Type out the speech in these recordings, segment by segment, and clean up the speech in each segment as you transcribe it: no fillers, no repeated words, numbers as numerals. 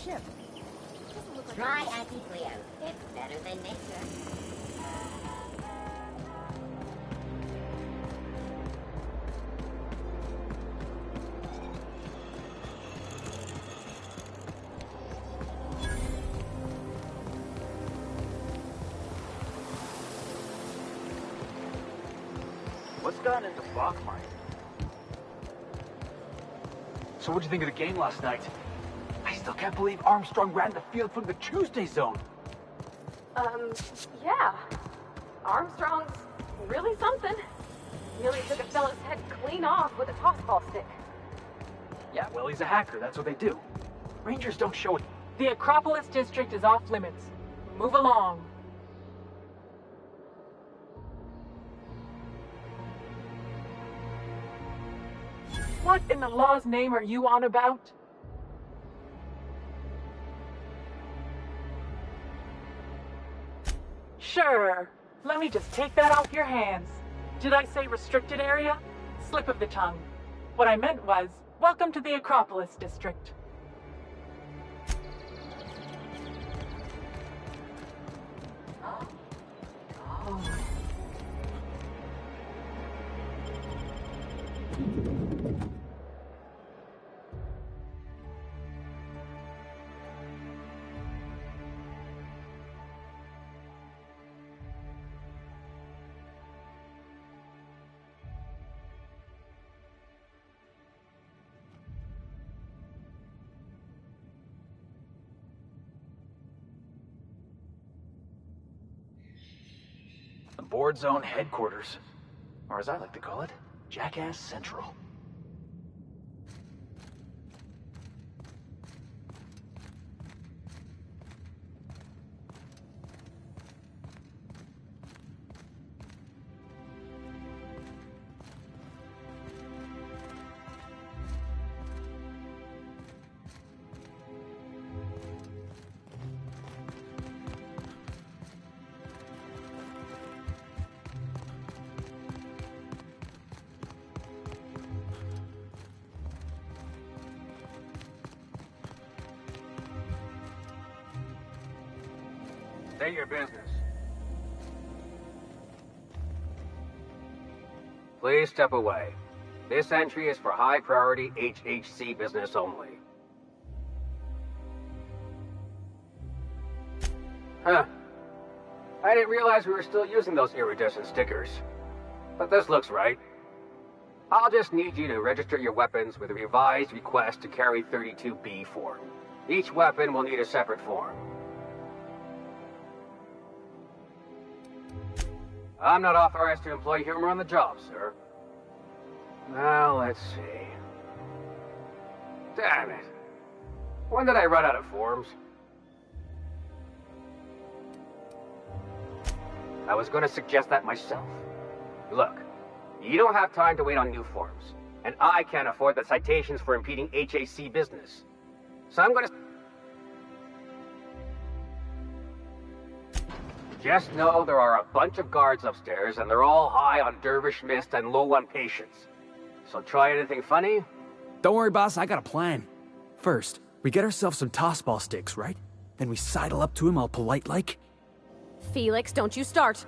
ship. Try anti-Cleo. It's better than nature. What's gotten into Bachmeier? So what'd you think of the game last night? I still can't believe Armstrong ran the field from the Tuesday zone. Yeah. Armstrong's really something. Nearly took a fella's head clean off with a tossball stick. Yeah, well, he's a hacker. That's what they do. Rangers don't show it. The Acropolis district is off limits. Move along. What in the law's name are you on about? Sure. Let me just take that off your hands. Did I say restricted area? Slip of the tongue. What I meant was, welcome to the Acropolis district. The board zone headquarters. Or as I like to call it, Jackass Central. Say your business. Please step away. This entry is for high-priority HHC business only. Huh. I didn't realize we were still using those iridescent stickers. But this looks right. I'll just need you to register your weapons with a revised request to carry 32B form. Each weapon will need a separate form. I'm not authorized to employ humor on the job, sir. Now, let's see. Damn it. When did I run out of forms? I was going to suggest that myself. Look, you don't have time to wait on new forms. And I can't afford the citations for impeding HAC business. So I'm going to... Just know there are a bunch of guards upstairs, and they're all high on dervish mist and low on patience. So try anything funny? Don't worry, boss, I got a plan. First, we get ourselves some tossball sticks, right? Then we sidle up to him all polite-like. Felix, don't you start.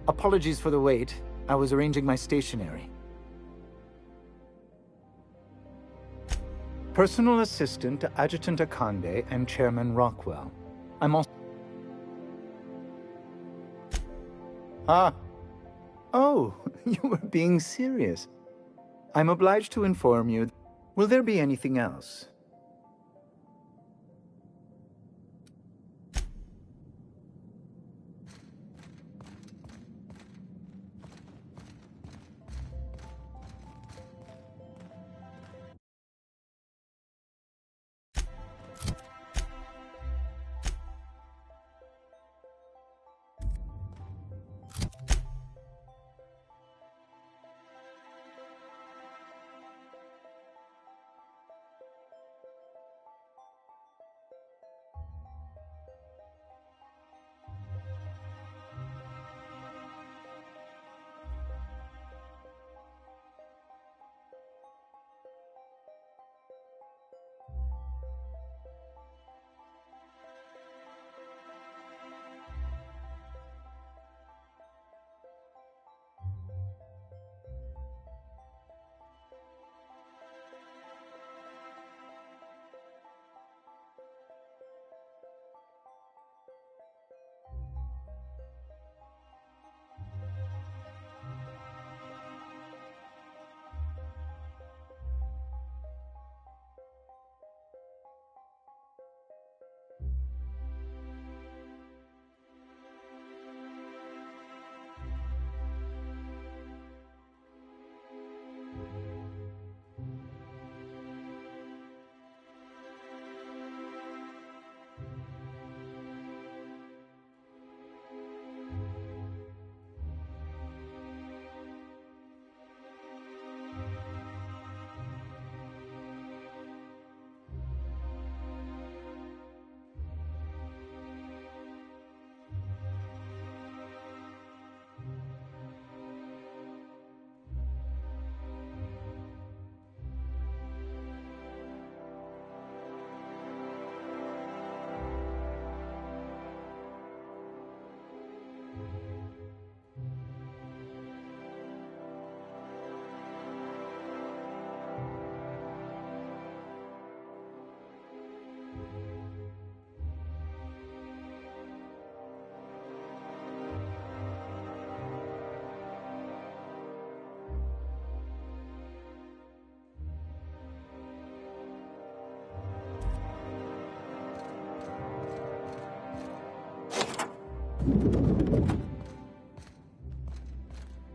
Apologies for the wait. I was arranging my stationery. Personal assistant to Adjutant Akande and Chairman Rockwell. I'm also... Ah. Oh, you were being serious. I'm obliged to inform you. Will there be anything else?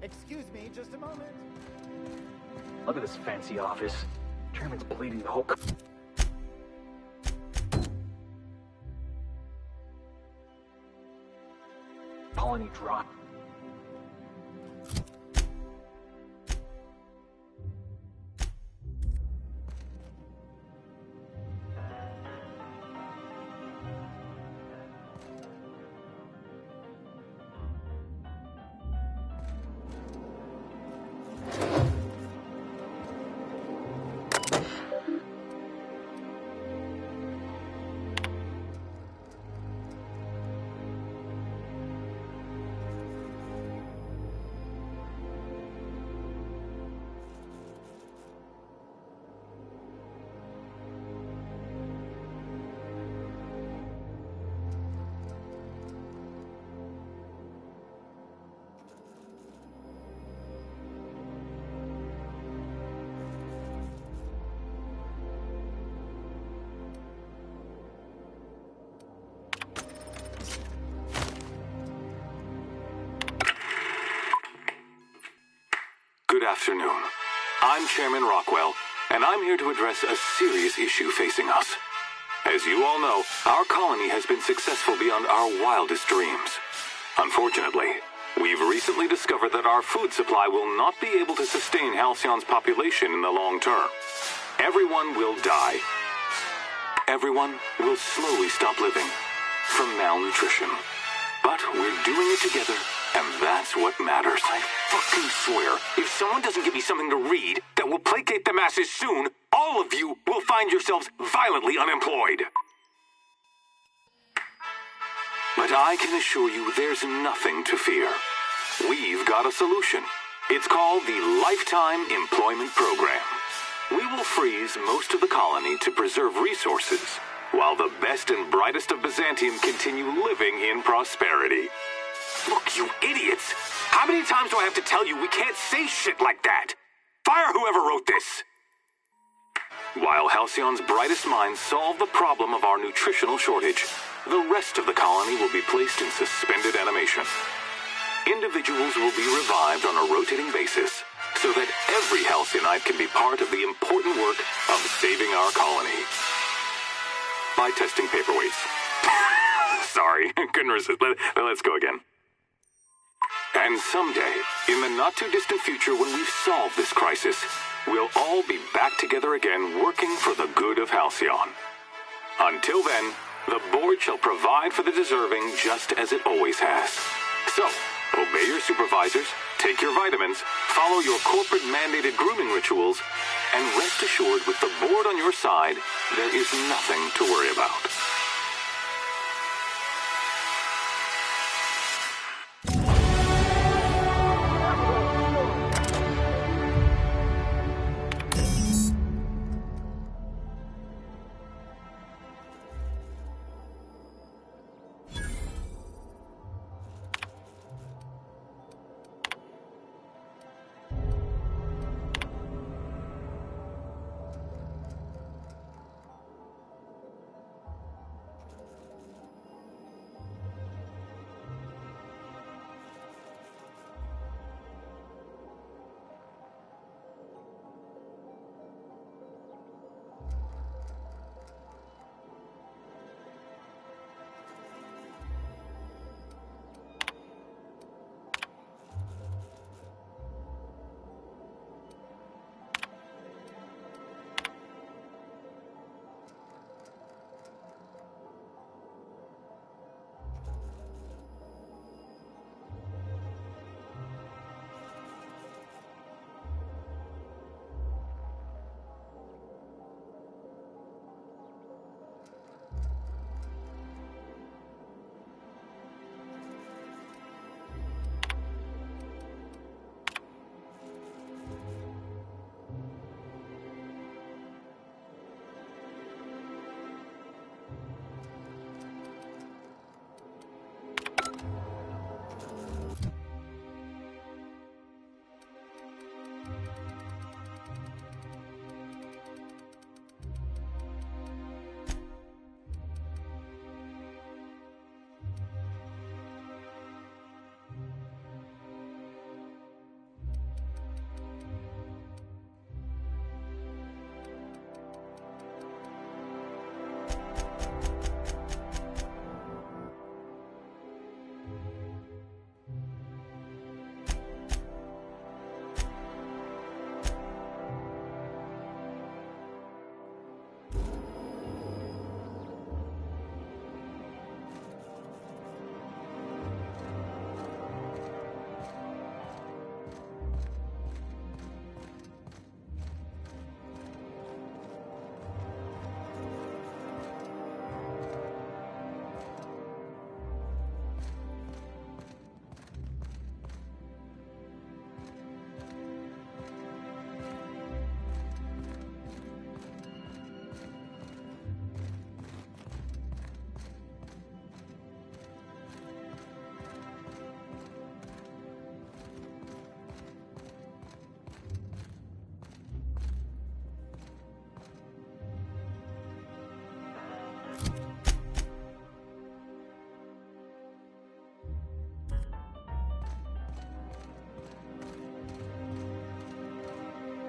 Excuse me, just a moment. Look at this fancy office. Chairman's bleeding the whole... colony dry. Good afternoon. I'm Chairman Rockwell, and I'm here to address a serious issue facing us. As you all know, our colony has been successful beyond our wildest dreams. Unfortunately, we've recently discovered that our food supply will not be able to sustain Halcyon's population in the long term. Everyone will die. Everyone will slowly stop living from malnutrition. But we're doing it together, and that's what matters. I fucking swear, if someone doesn't give me something to read that will placate the masses soon, all of you will find yourselves violently unemployed. But I can assure you there's nothing to fear. We've got a solution. It's called the Lifetime Employment Program. We will freeze most of the colony to preserve resources, while the best and brightest of Byzantium continue living in prosperity. Look, you idiots! How many times do I have to tell you we can't say shit like that? Fire whoever wrote this! While Halcyon's brightest minds solve the problem of our nutritional shortage, the rest of the colony will be placed in suspended animation. Individuals will be revived on a rotating basis, so that every Halcyonite can be part of the important work of saving our colony. By testing paperweights. Sorry, couldn't resist. Let's go again. And someday, in the not-too-distant future when we've solved this crisis, we'll all be back together again working for the good of Halcyon. Until then, the board shall provide for the deserving just as it always has. So, obey your supervisors, take your vitamins, follow your corporate-mandated grooming rituals, and rest assured with the board on your side, there is nothing to worry about.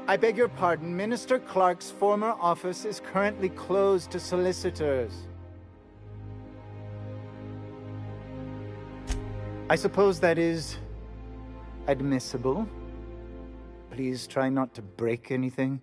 I beg your pardon. Minister Clark's former office is currently closed to solicitors. I suppose that is admissible. Please try not to break anything.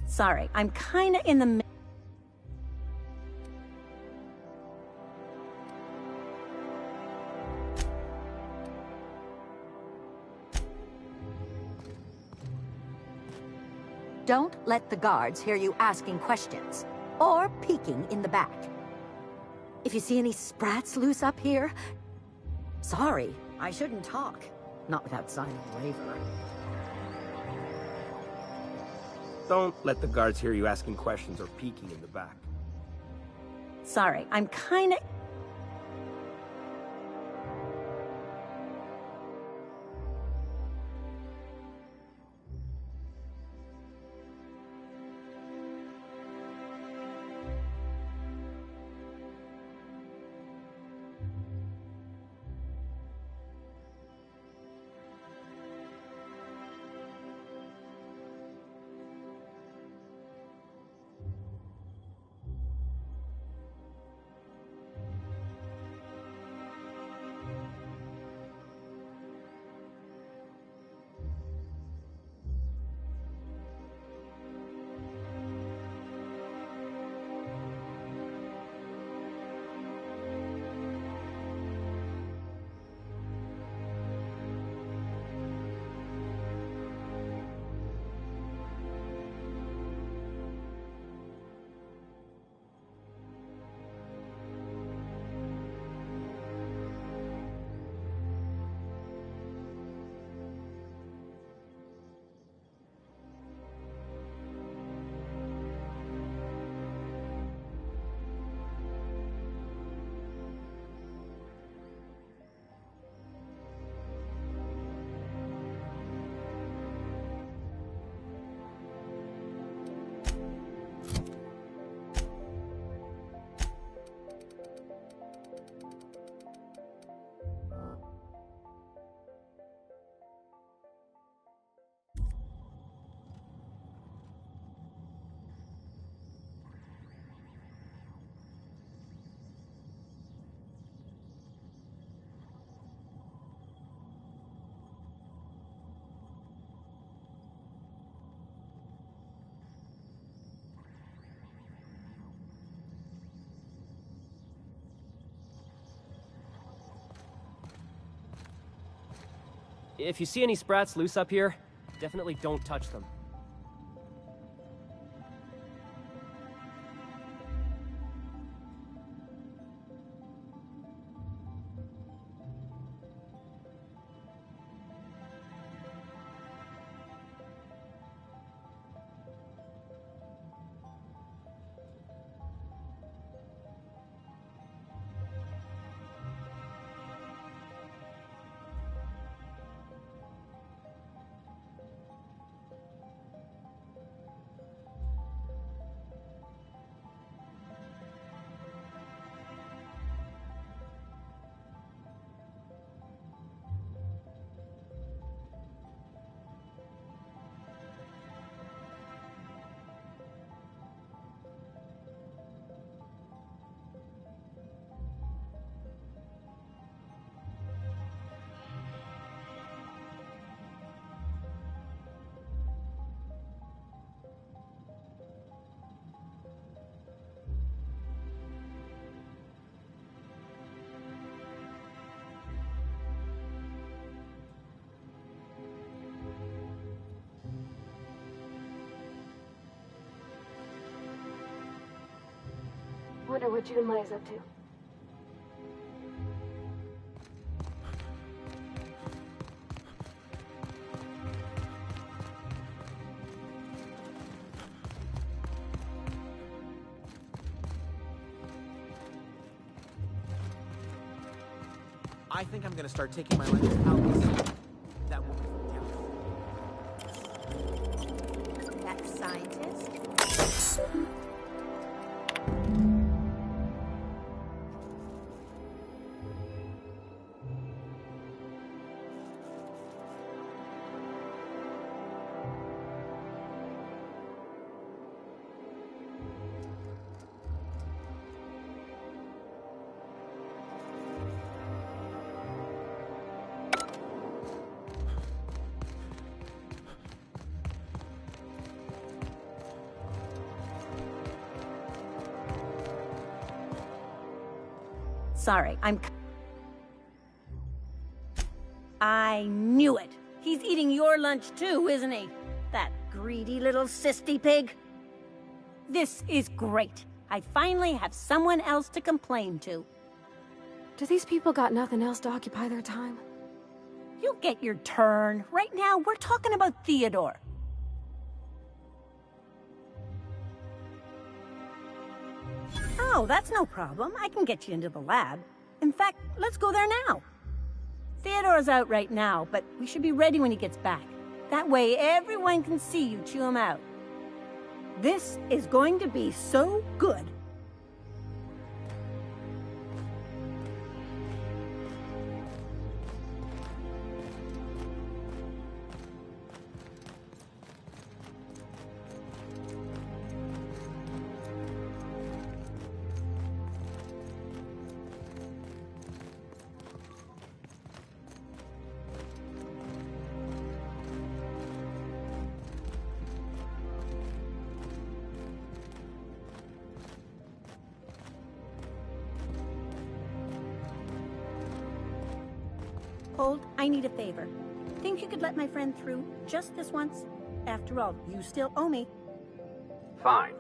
Sorry, I'm kinda in the Don't let the guards hear you asking questions, or peeking in the back. If you see any sprats loose up here... Sorry, I shouldn't talk. Not without signing a waiver. Don't let the guards hear you asking questions or peeking in the back. Sorry, I'm kinda... If you see any sprats loose up here, definitely don't touch them. Wonder what Junlai's up to. I think I'm gonna start taking my lenses out. That will be down. That scientist? Sorry, I knew it. He's eating your lunch too, isn't he? That greedy little cysty pig. This is great. I finally have someone else to complain to. Do these people got nothing else to occupy their time? You'll get your turn. Right now, we're talking about Theodore. Oh, that's no problem. I can get you into the lab. In fact, let's go there now. Theodore's out right now, but we should be ready when he gets back. That way, everyone can see you chew him out. This is going to be so good. Hold, I need a favor. Think you could let my friend through just this once? After all, you still owe me. Fine.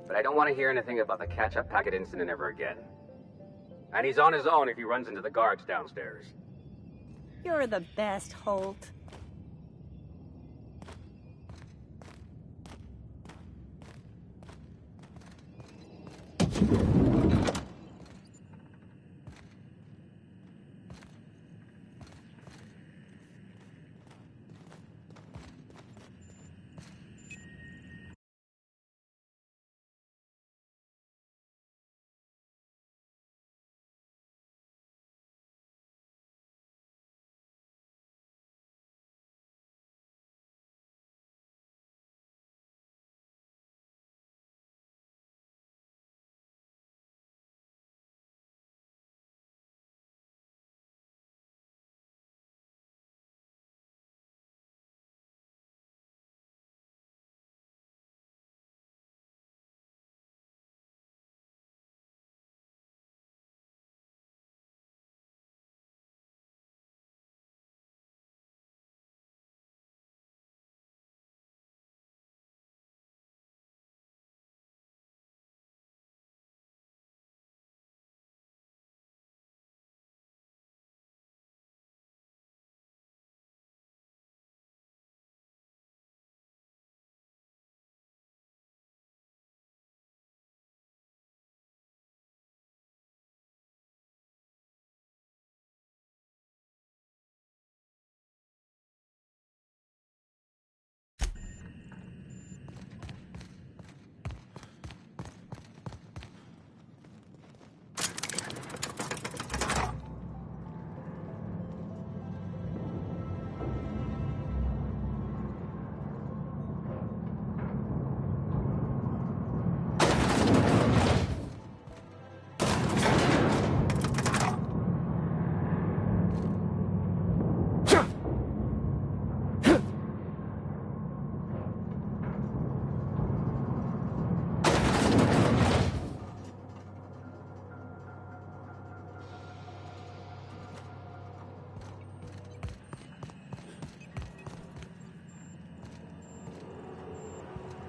But I don't want to hear anything about the catch-up packet incident ever again. And he's on his own if he runs into the guards downstairs. You're the best, Holt.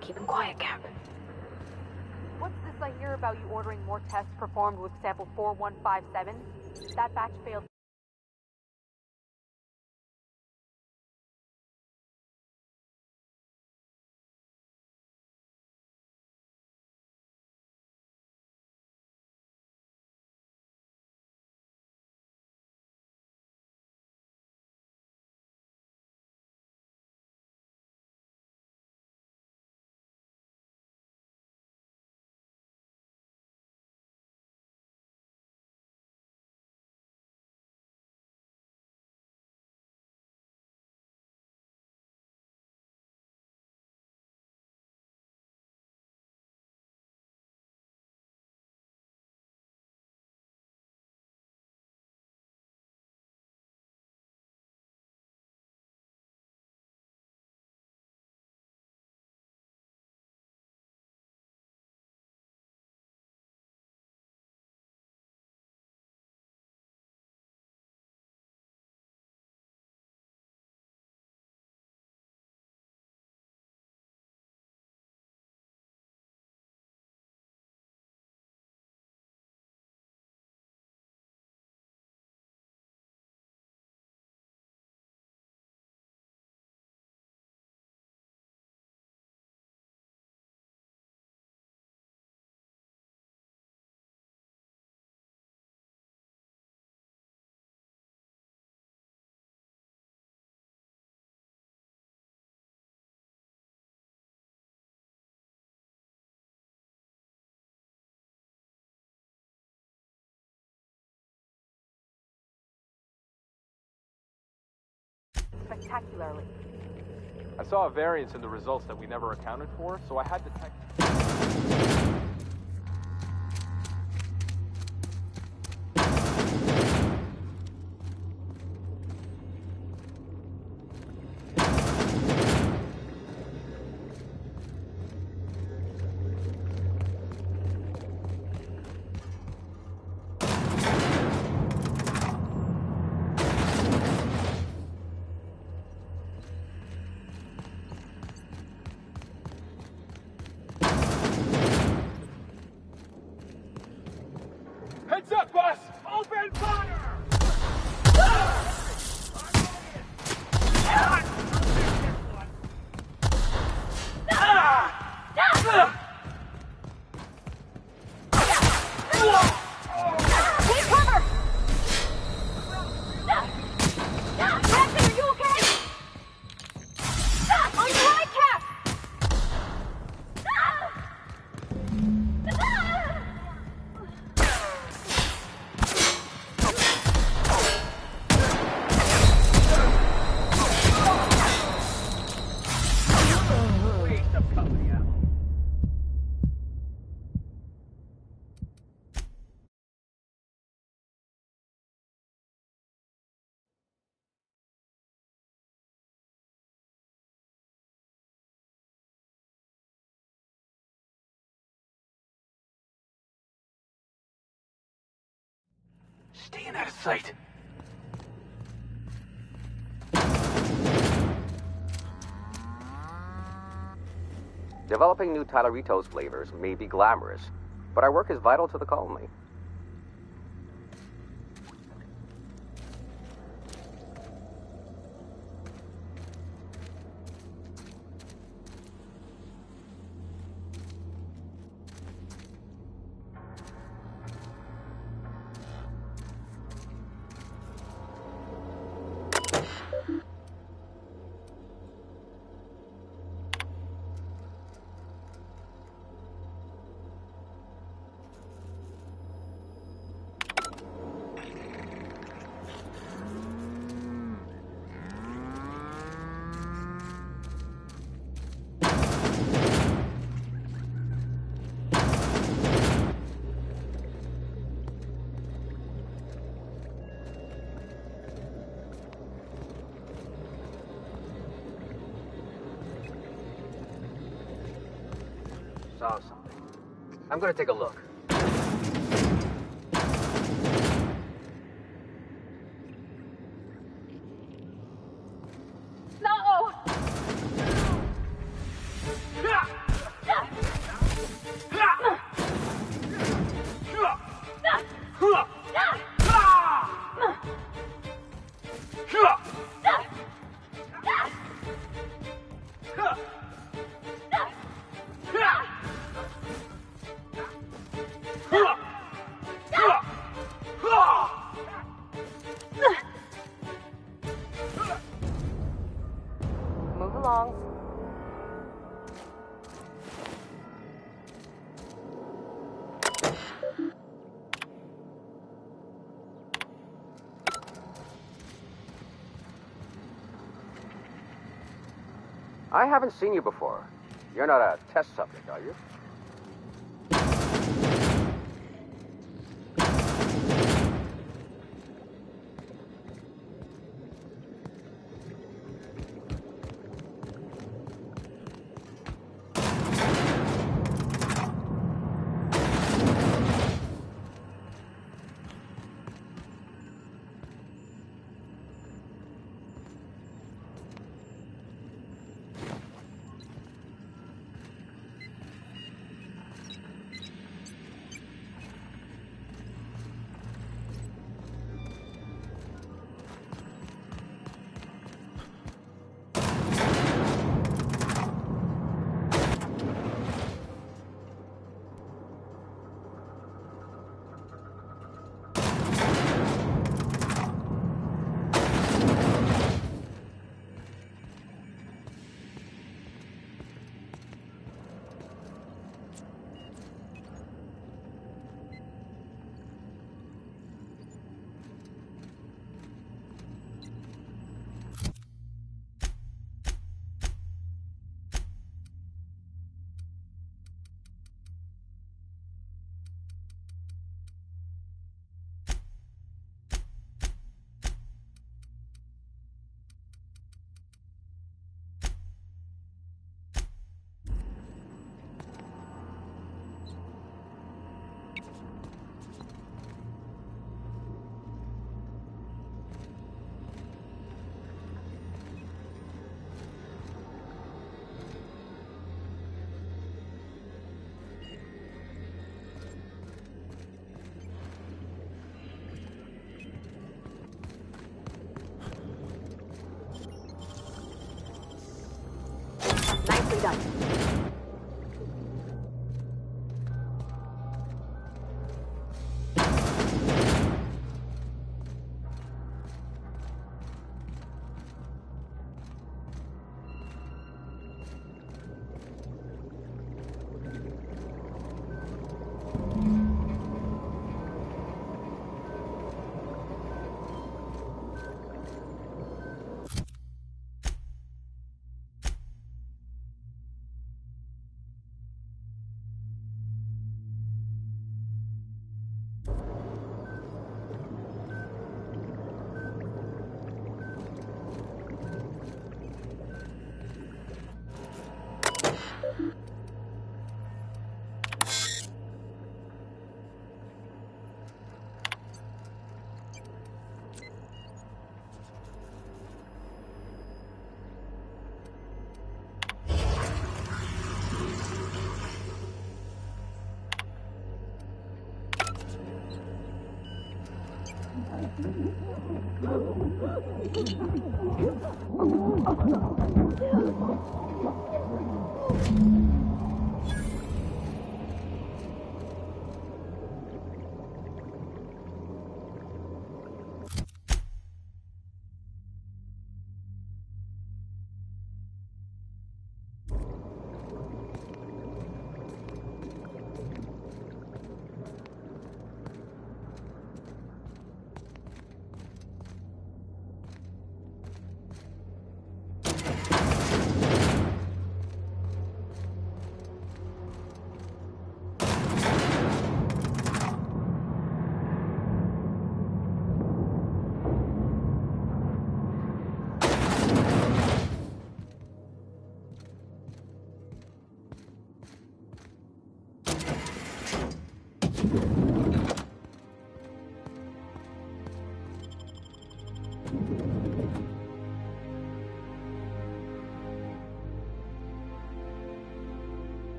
Keep him quiet, Cap. What's this I hear about you ordering more tests performed with sample 4157? That batch failed. spectacularly. I saw a variance in the results that we never accounted for, so I had to check. Heads up, boss! Open fire! Take cover! Captain, are you okay? On your right, Cap! Staying out of sight. Developing new Tyleritos flavors may be glamorous, but our work is vital to the colony. Saw something. I'm gonna take a look. No! Move along. I haven't seen you before. You're not a test subject, are you?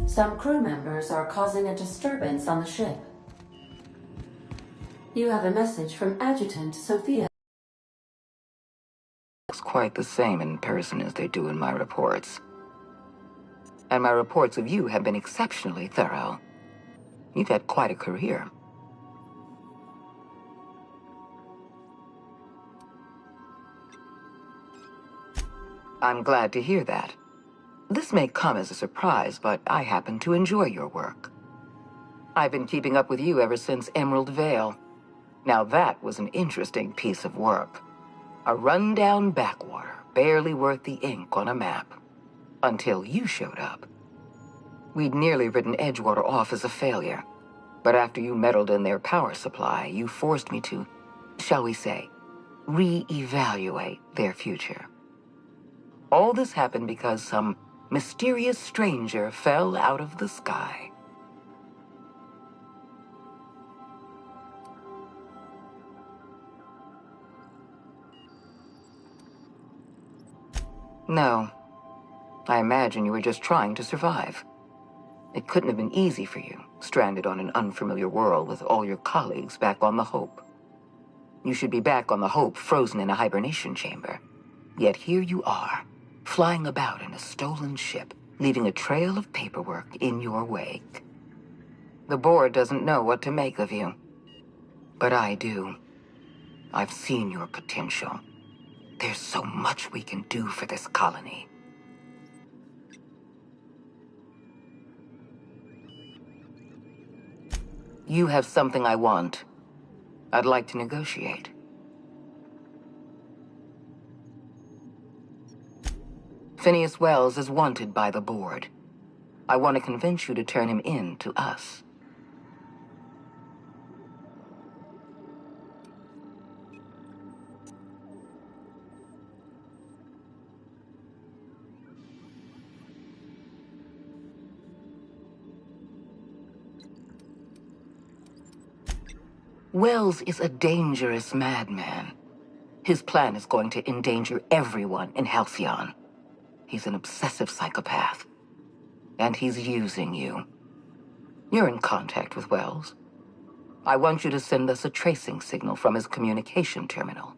Some crew members are causing a disturbance on the ship. You have a message from Adjutant Sophia. Looks quite the same in person as they do in my reports. And my reports of you have been exceptionally thorough. You've had quite a career. I'm glad to hear that. This may come as a surprise, but I happen to enjoy your work. I've been keeping up with you ever since Emerald Vale. Now that was an interesting piece of work. A rundown backwater, barely worth the ink on a map. Until you showed up. We'd nearly written Edgewater off as a failure. But after you meddled in their power supply, you forced me to, shall we say, re-evaluate their future. All this happened because some mysterious stranger fell out of the sky. No. I imagine you were just trying to survive. It couldn't have been easy for you, stranded on an unfamiliar world with all your colleagues back on the Hope. You should be back on the Hope, frozen in a hibernation chamber. Yet here you are, flying about in a stolen ship, leaving a trail of paperwork in your wake. The board doesn't know what to make of you. But I do. I've seen your potential. There's so much we can do for this colony. You have something I want. I'd like to negotiate. Phineas Wells is wanted by the board. I want to convince you to turn him in to us. Wells is a dangerous madman. His plan is going to endanger everyone in Halcyon. He's an obsessive psychopath. And he's using you. You're in contact with Wells. I want you to send us a tracing signal from his communication terminal.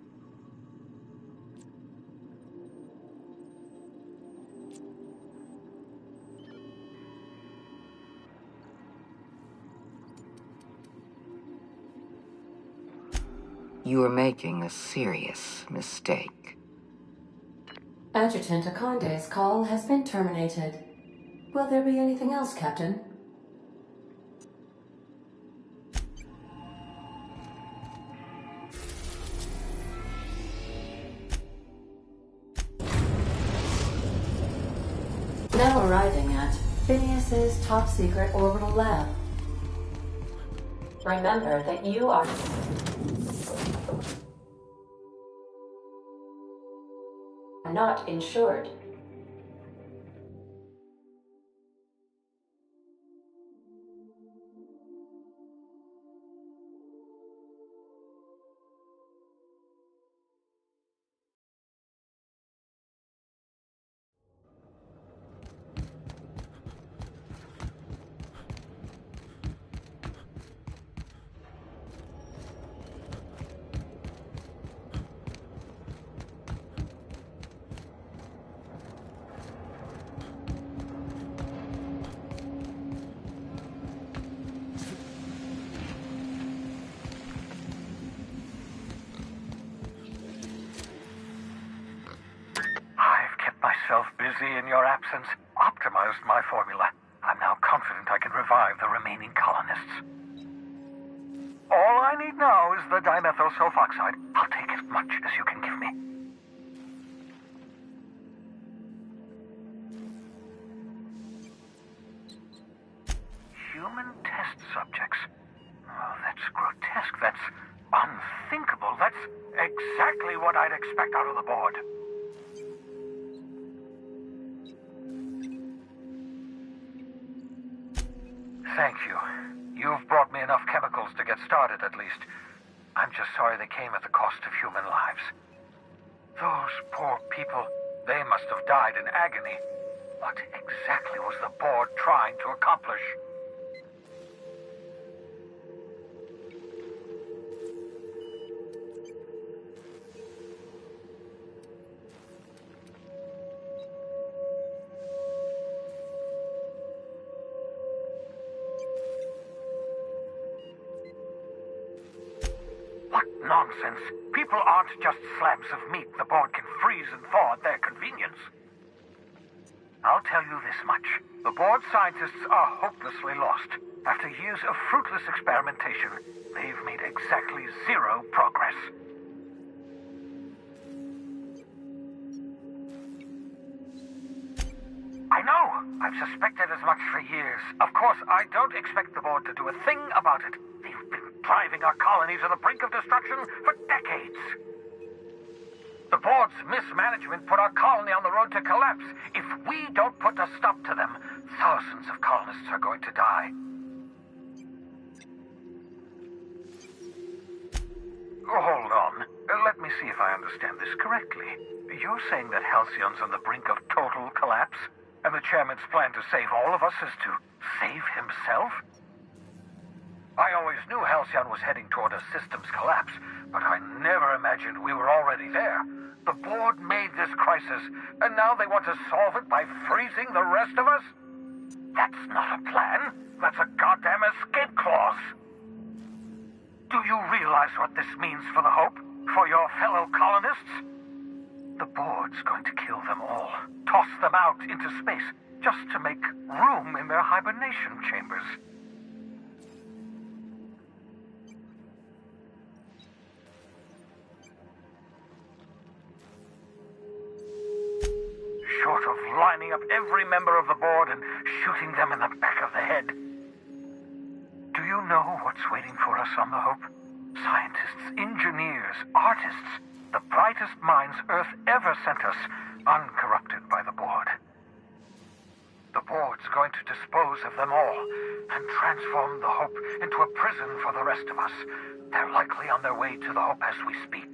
You are making a serious mistake. Adjutant Akonde's call has been terminated. Will there be anything else, Captain? Now arriving at Phineas's top-secret orbital lab. Remember that you are not insured. Busy in your absence, optimized my formula. I'm now confident I can revive the remaining colonists. All I need now is the dimethyl sulfoxide. I'll take as much as you can give me. Human test subjects. Oh, that's grotesque. That's unthinkable. That's exactly what I'd expect out of the board. Thank you. You've brought me enough chemicals to get started, at least. I'm just sorry they came at the cost of human lives. Those poor people, they must have died in agony. What exactly was the board trying to accomplish? What nonsense! People aren't just slabs of meat the board can freeze and thaw at their convenience. I'll tell you this much. The board scientists are hopelessly lost. After years of fruitless experimentation, they've made exactly zero progress. I know! I've suspected as much for years. Of course, I don't expect the board to do a thing about it. They've been driving our colony to the brink of destruction for decades. The board's mismanagement put our colony on the road to collapse. If we don't put a stop to them, thousands of colonists are going to die. Hold on. Let me see if I understand this correctly. You're saying that Halcyon's on the brink of total collapse? And the chairman's plan to save all of us is to save himself? I always knew Halcyon was heading toward a systems collapse, but I never imagined we were already there. The board made this crisis, and now they want to solve it by freezing the rest of us? That's not a plan. That's a goddamn escape clause. Do you realize what this means for the Hope? For your fellow colonists? The board's going to kill them all. Toss them out into space, just to make room in their hibernation chambers. Short of lining up every member of the board and shooting them in the back of the head. Do you know what's waiting for us on the Hope? Scientists, engineers, artists, the brightest minds Earth ever sent us, uncorrupted by the board. The board's going to dispose of them all and transform the Hope into a prison for the rest of us. They're likely on their way to the Hope as we speak.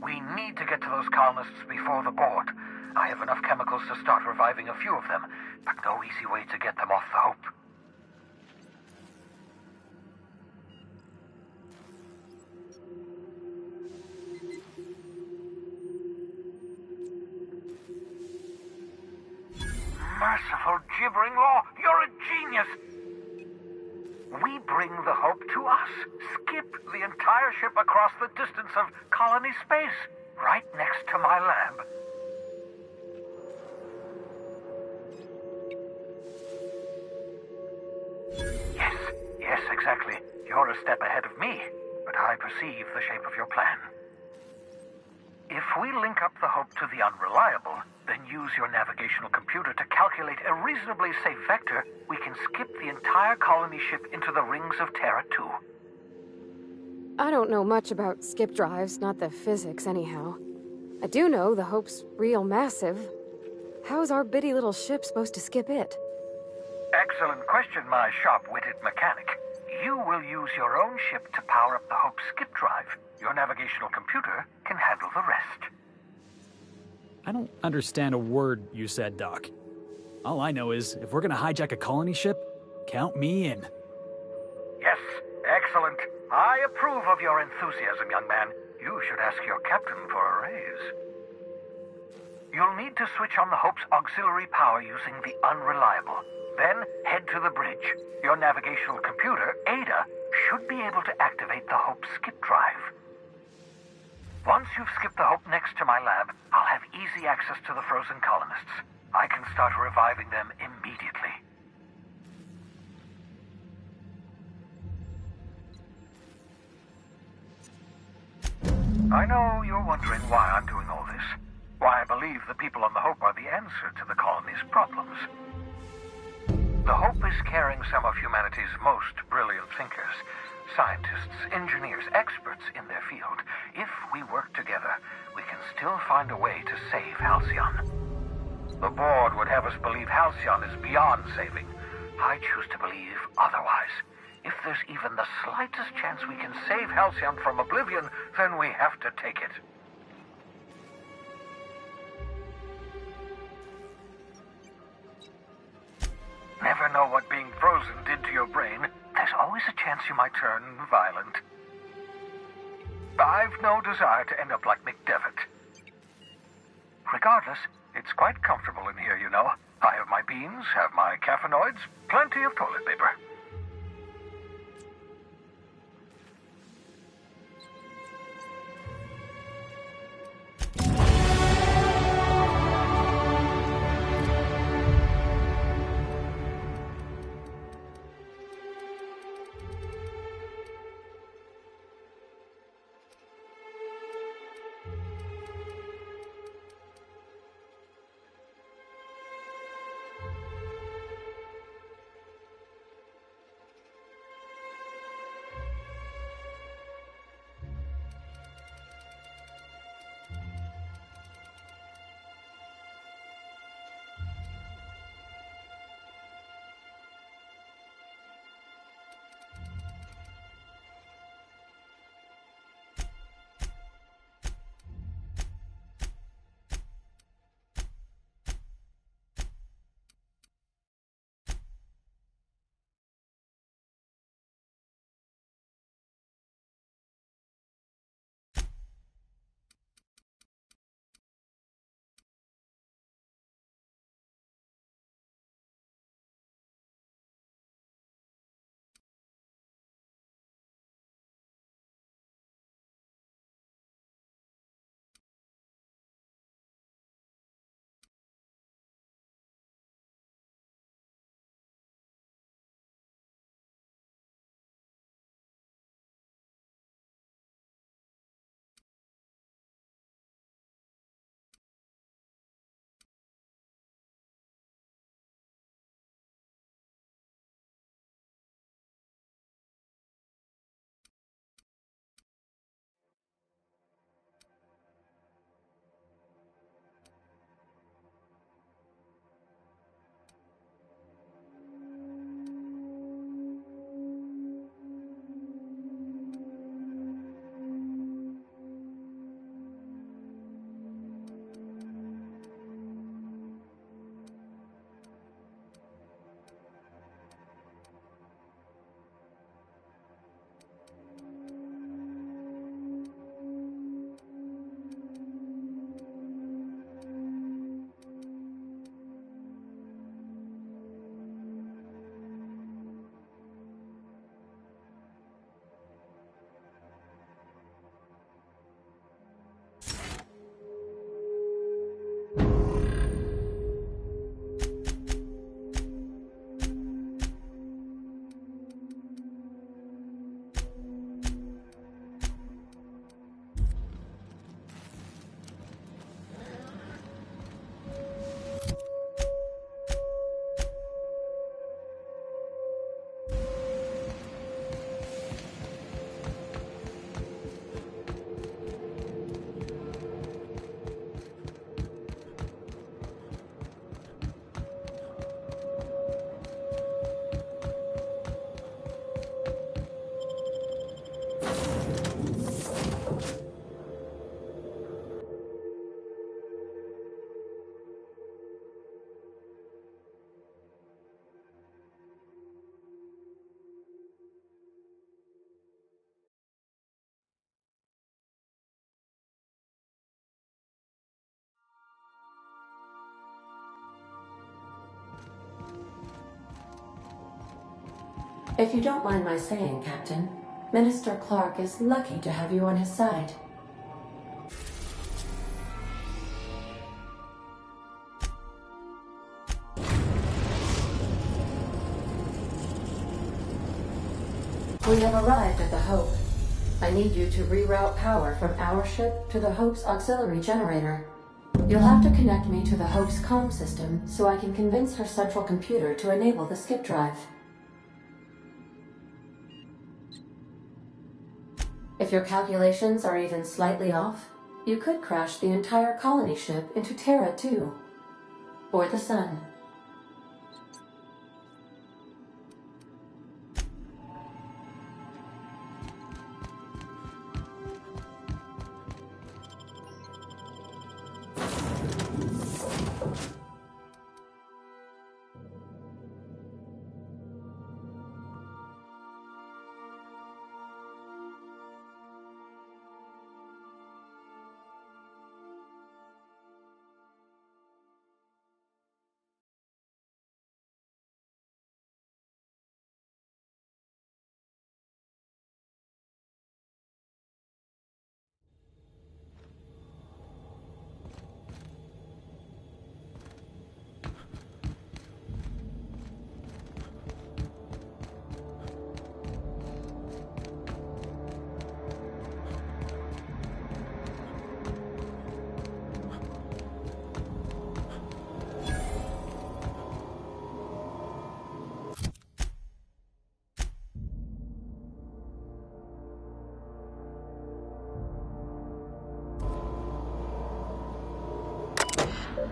We need to get to those colonists before the board. I have enough chemicals to start reviving a few of them, but no easy way to get them off the Hope. Merciful gibbering law, you're a genius! We bring the Hope to us. Skip the entire ship across the distance of colony space, right next to my lab. Yes, exactly. You're a step ahead of me, but I perceive the shape of your plan. If we link up the Hope to the Unreliable, then use your navigational computer to calculate a reasonably safe vector, we can skip the entire colony ship into the rings of Terra 2. I don't know much about skip drives, not the physics anyhow. I do know the Hope's real massive. How's our bitty little ship supposed to skip it? Excellent question, my sharp-witted mechanic. You will use your own ship to power up the Hope's skip drive. Your navigational computer can handle the rest. I don't understand a word you said, Doc. All I know is, if we're gonna hijack a colony ship, count me in. Yes, excellent. I approve of your enthusiasm, young man. You should ask your captain for a raise. You'll need to switch on the Hope's auxiliary power using the Unreliable. Then head to the bridge. Your navigational computer, Ada, should be able to activate the Hope's skip drive. Once you've skipped the Hope next to my lab, I'll have easy access to the frozen colonists. I can start reviving them immediately. I know you're wondering why I'm doing all this. Why I believe the people on the Hope are the answer to the colony's problems. The Hope is carrying some of humanity's most brilliant thinkers. Scientists, engineers, experts in their field. If we work together, we can still find a way to save Halcyon. The board would have us believe Halcyon is beyond saving. I choose to believe otherwise. If there's even the slightest chance we can save Halcyon from oblivion, then we have to take it. know what being frozen did to your brain, there's always a chance you might turn violent. I've no desire to end up like McDevitt. Regardless, it's quite comfortable in here, you know. I have my beans, have my caffeinoids, plenty of toilet paper. If you don't mind my saying, Captain, Minister Clark is lucky to have you on his side. We have arrived at the Hope. I need you to reroute power from our ship to the Hope's auxiliary generator. You'll have to connect me to the Hope's comm system so I can convince her central computer to enable the skip drive. If your calculations are even slightly off, you could crash the entire colony ship into Terra 2. Or the Sun. We're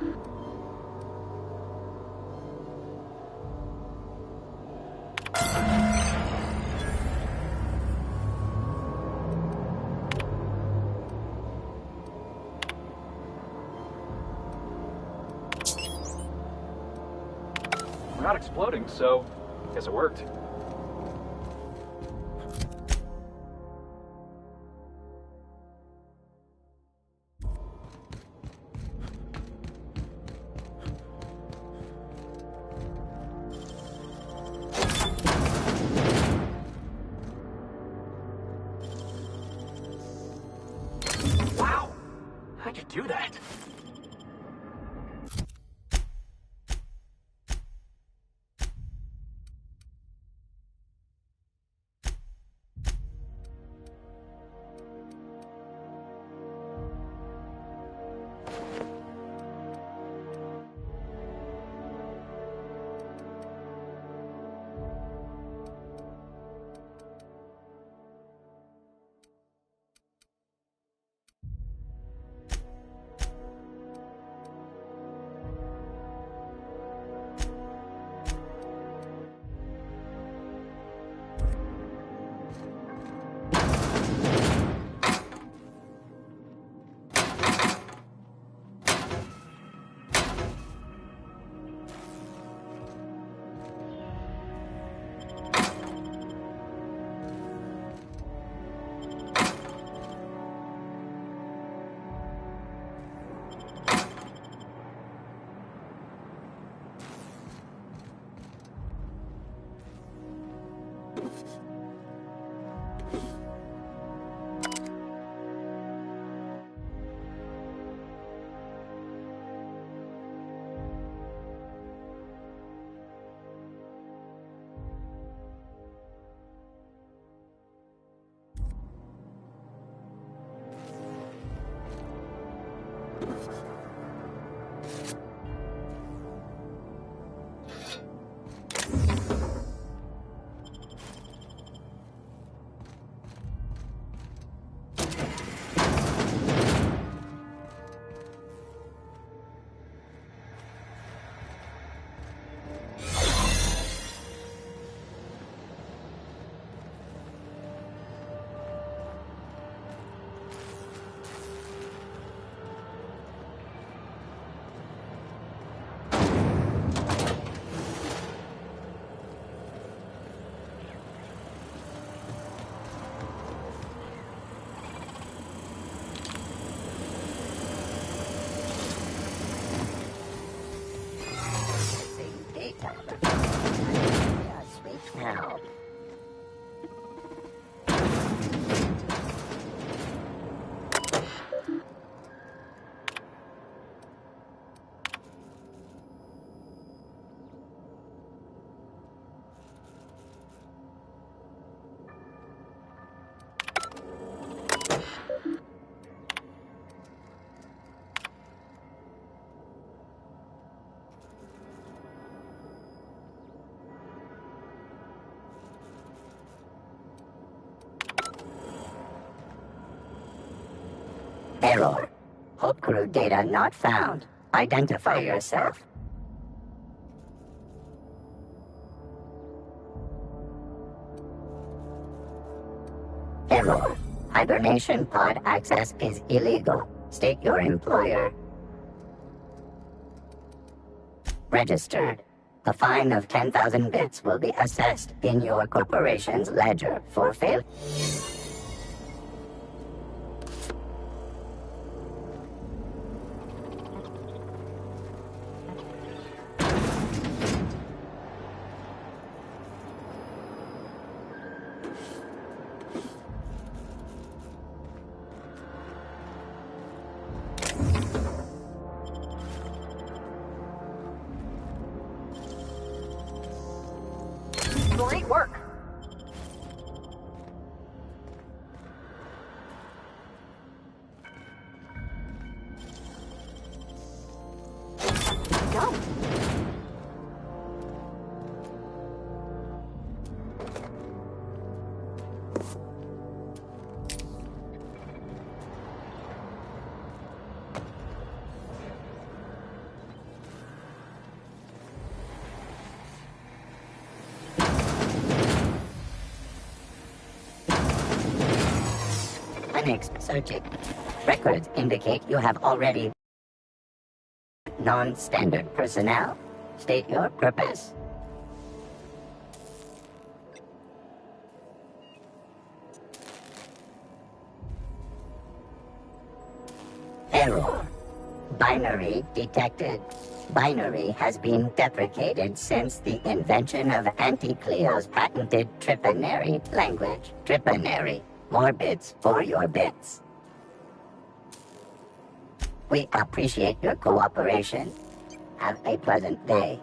not exploding, so I guess it worked. Wow! How'd you do that? Now. Error. Hope crew data not found. Identify yourself. Error. Hibernation pod access is illegal. State your employer. Registered. A fine of 10,000 bits will be assessed in your corporation's ledger for failure. Great work. Go. Searching. Records indicate you have already non-standard personnel. State your purpose. Error. Binary detected. Binary has been deprecated since the invention of Anti-Cleo's patented Tripanary language. Tripanary. More bits for your bits. We appreciate your cooperation. Have a pleasant day.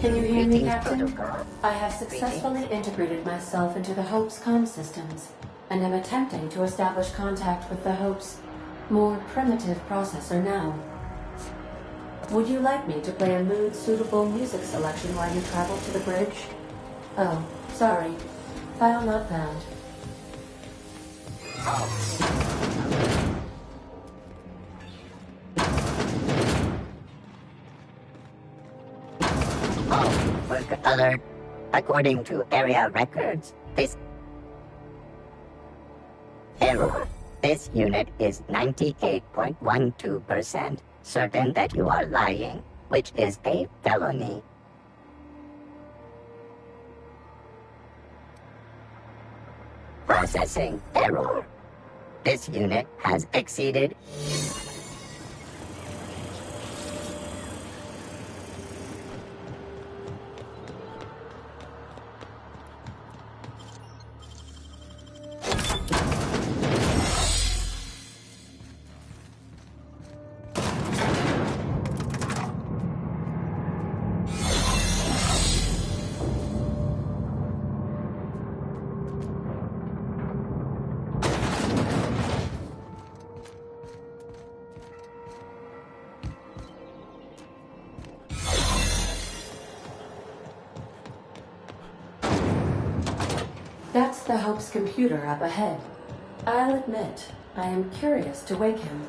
Can you hear me, Captain? I have successfully integrated myself into the Hope's comm systems, and am attempting to establish contact with the Hope's more primitive processor now. Would you like me to play a mood-suitable music selection while you travel to the bridge? Oh, sorry. File not found. Work alert. According to area records, this error. This unit is 98.12% certain that you are lying, which is a felony. Processing error. This unit has exceeded. That's the Hope's computer up ahead. I'll admit, I am curious to wake him.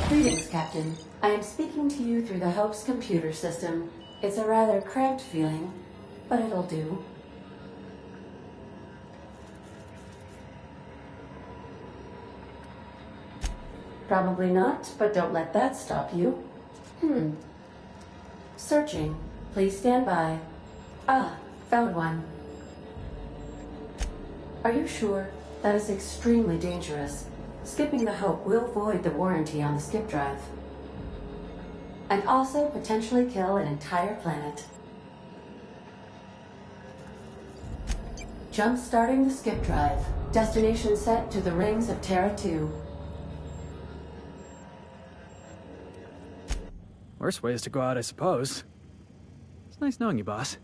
Greetings, Captain. I am speaking to you through the Hope's computer system. It's a rather cramped feeling, but it'll do. Probably not, but don't let that stop you. Searching. Please stand by. Ah, found one. Are you sure? That is extremely dangerous. Skipping the Hope will void the warranty on the skip drive. And also potentially kill an entire planet. Jump-starting the skip drive. Destination set to the rings of Terra 2. Worst way is to go out, I suppose. It's nice knowing you, boss.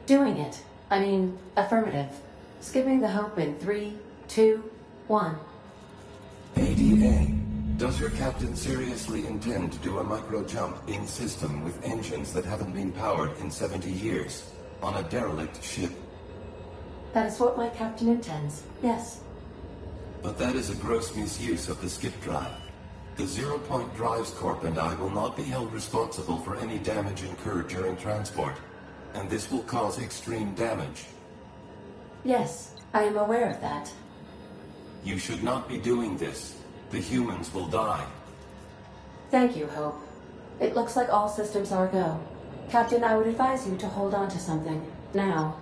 Doing it. I mean, affirmative. Skipping the Hope in 3, 2, 1. ADA, does your captain seriously intend to do a micro-jump in system with engines that haven't been powered in 70 years on a derelict ship? That is what my captain intends, yes. But that is a gross misuse of the skip drive. The Zero Point Drives Corp and I will not be held responsible for any damage incurred during transport, and this will cause extreme damage. Yes, I am aware of that. You should not be doing this. The humans will die. Thank you, Hope. It looks like all systems are go. Captain, I would advise you to hold on to something. Now.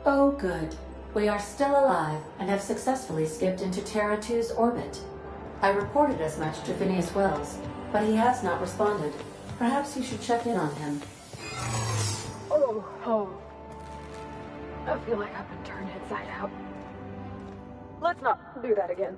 Oh, good. We are still alive and have successfully skipped into Terra 2's orbit. I reported as much to Phineas Wells, but he has not responded. Perhaps you should check in on him. Oh. I feel like I've been turned inside out. Let's not do that again.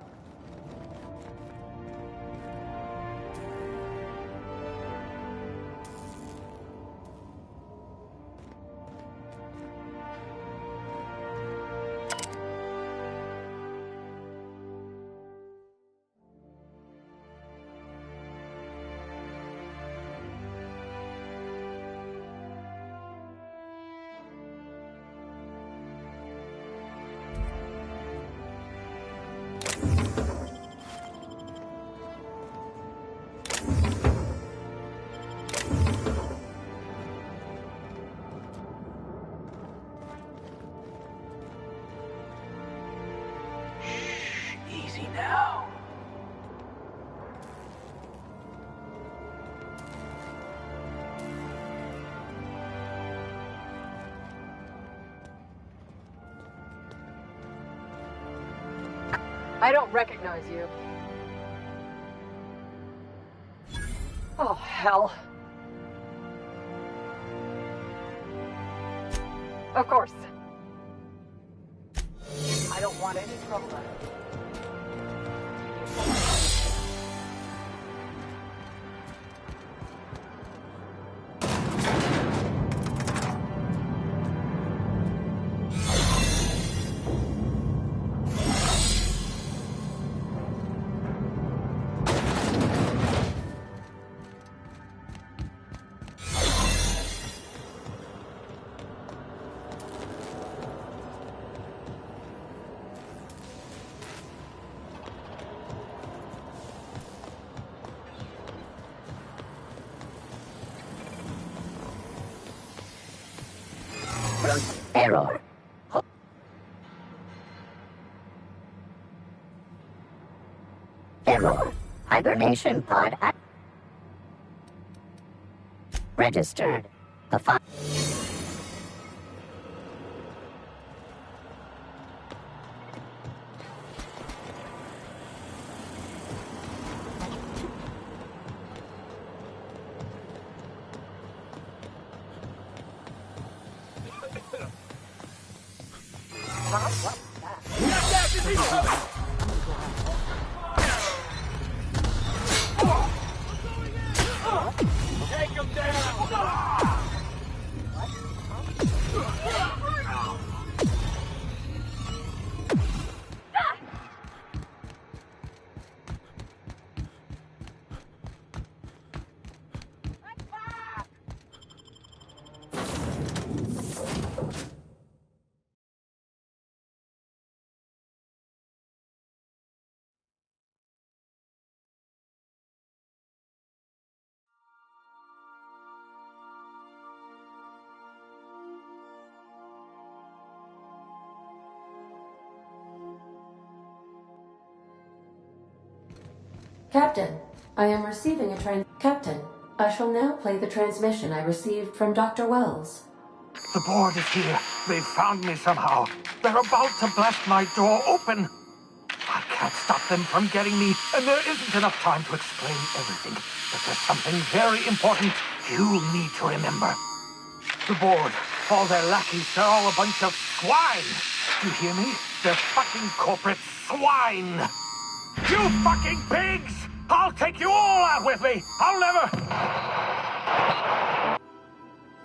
Easy now. I don't recognize you. Oh, hell. Of course. I don't want any trouble. Error. Error. Hibernation pod registered. A file. Take him down! Captain, I am receiving a Captain, I shall now play the transmission I received from Dr. Wells. The board is here. They've found me somehow. They're about to blast my door open. I can't stop them from getting me, and there isn't enough time to explain everything. But there's something very important you need to remember. The board, all their lackeys, they're all a bunch of swine. Do you hear me? They're fucking corporate swine. You fucking pigs! I'll take you all out with me! I'll never...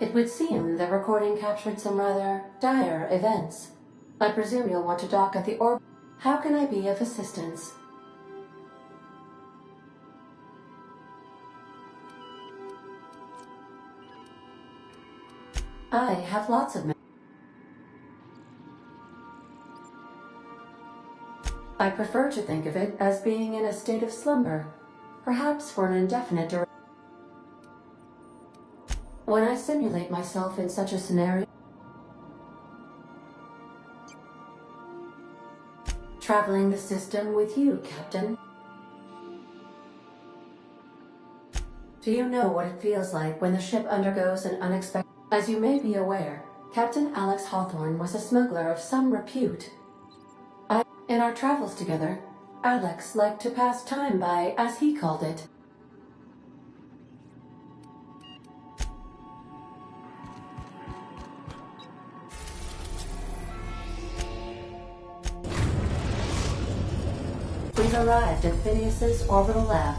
It would seem the recording captured some rather dire events. I presume you'll want to dock at the orbit. How can I be of assistance? I have lots of... I prefer to think of it as being in a state of slumber, perhaps for an indefinite duration. When I simulate myself in such a scenario, traveling the system with you, Captain. Do you know what it feels like when the ship undergoes an unexpected... As you may be aware, Captain Alex Hawthorne was a smuggler of some repute. In our travels together, Alex liked to pass time by, as he called it. We've arrived at Phineas's orbital lab.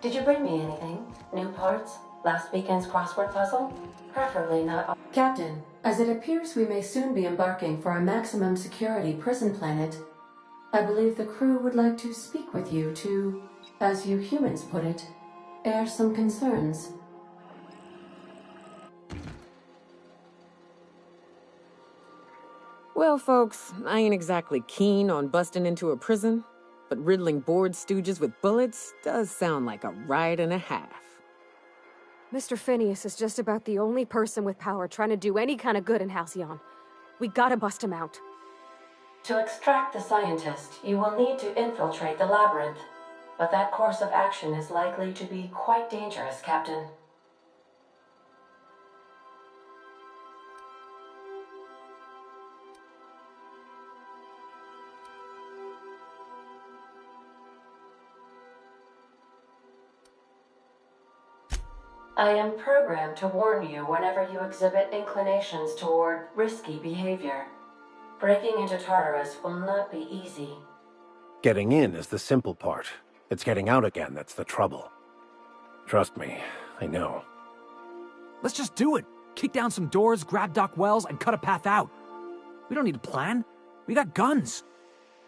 Did you bring me anything? New parts? Last weekend's crossword puzzle? Preferably not... Captain, as it appears we may soon be embarking for a maximum security prison planet, I believe the crew would like to speak with you to, as you humans put it, air some concerns. Well, folks, I ain't exactly keen on busting into a prison, but riddling bored stooges with bullets does sound like a ride and a half. Mr. Phineas is just about the only person with power trying to do any kind of good in Halcyon. We gotta bust him out. To extract the scientist, you will need to infiltrate the labyrinth. But that course of action is likely to be quite dangerous, Captain. I am programmed to warn you whenever you exhibit inclinations toward risky behavior. Breaking into Tartarus will not be easy. Getting in is the simple part. It's getting out again that's the trouble. Trust me, I know. Let's just do it. Kick down some doors, grab Doc Wells, and cut a path out. We don't need a plan. We got guns.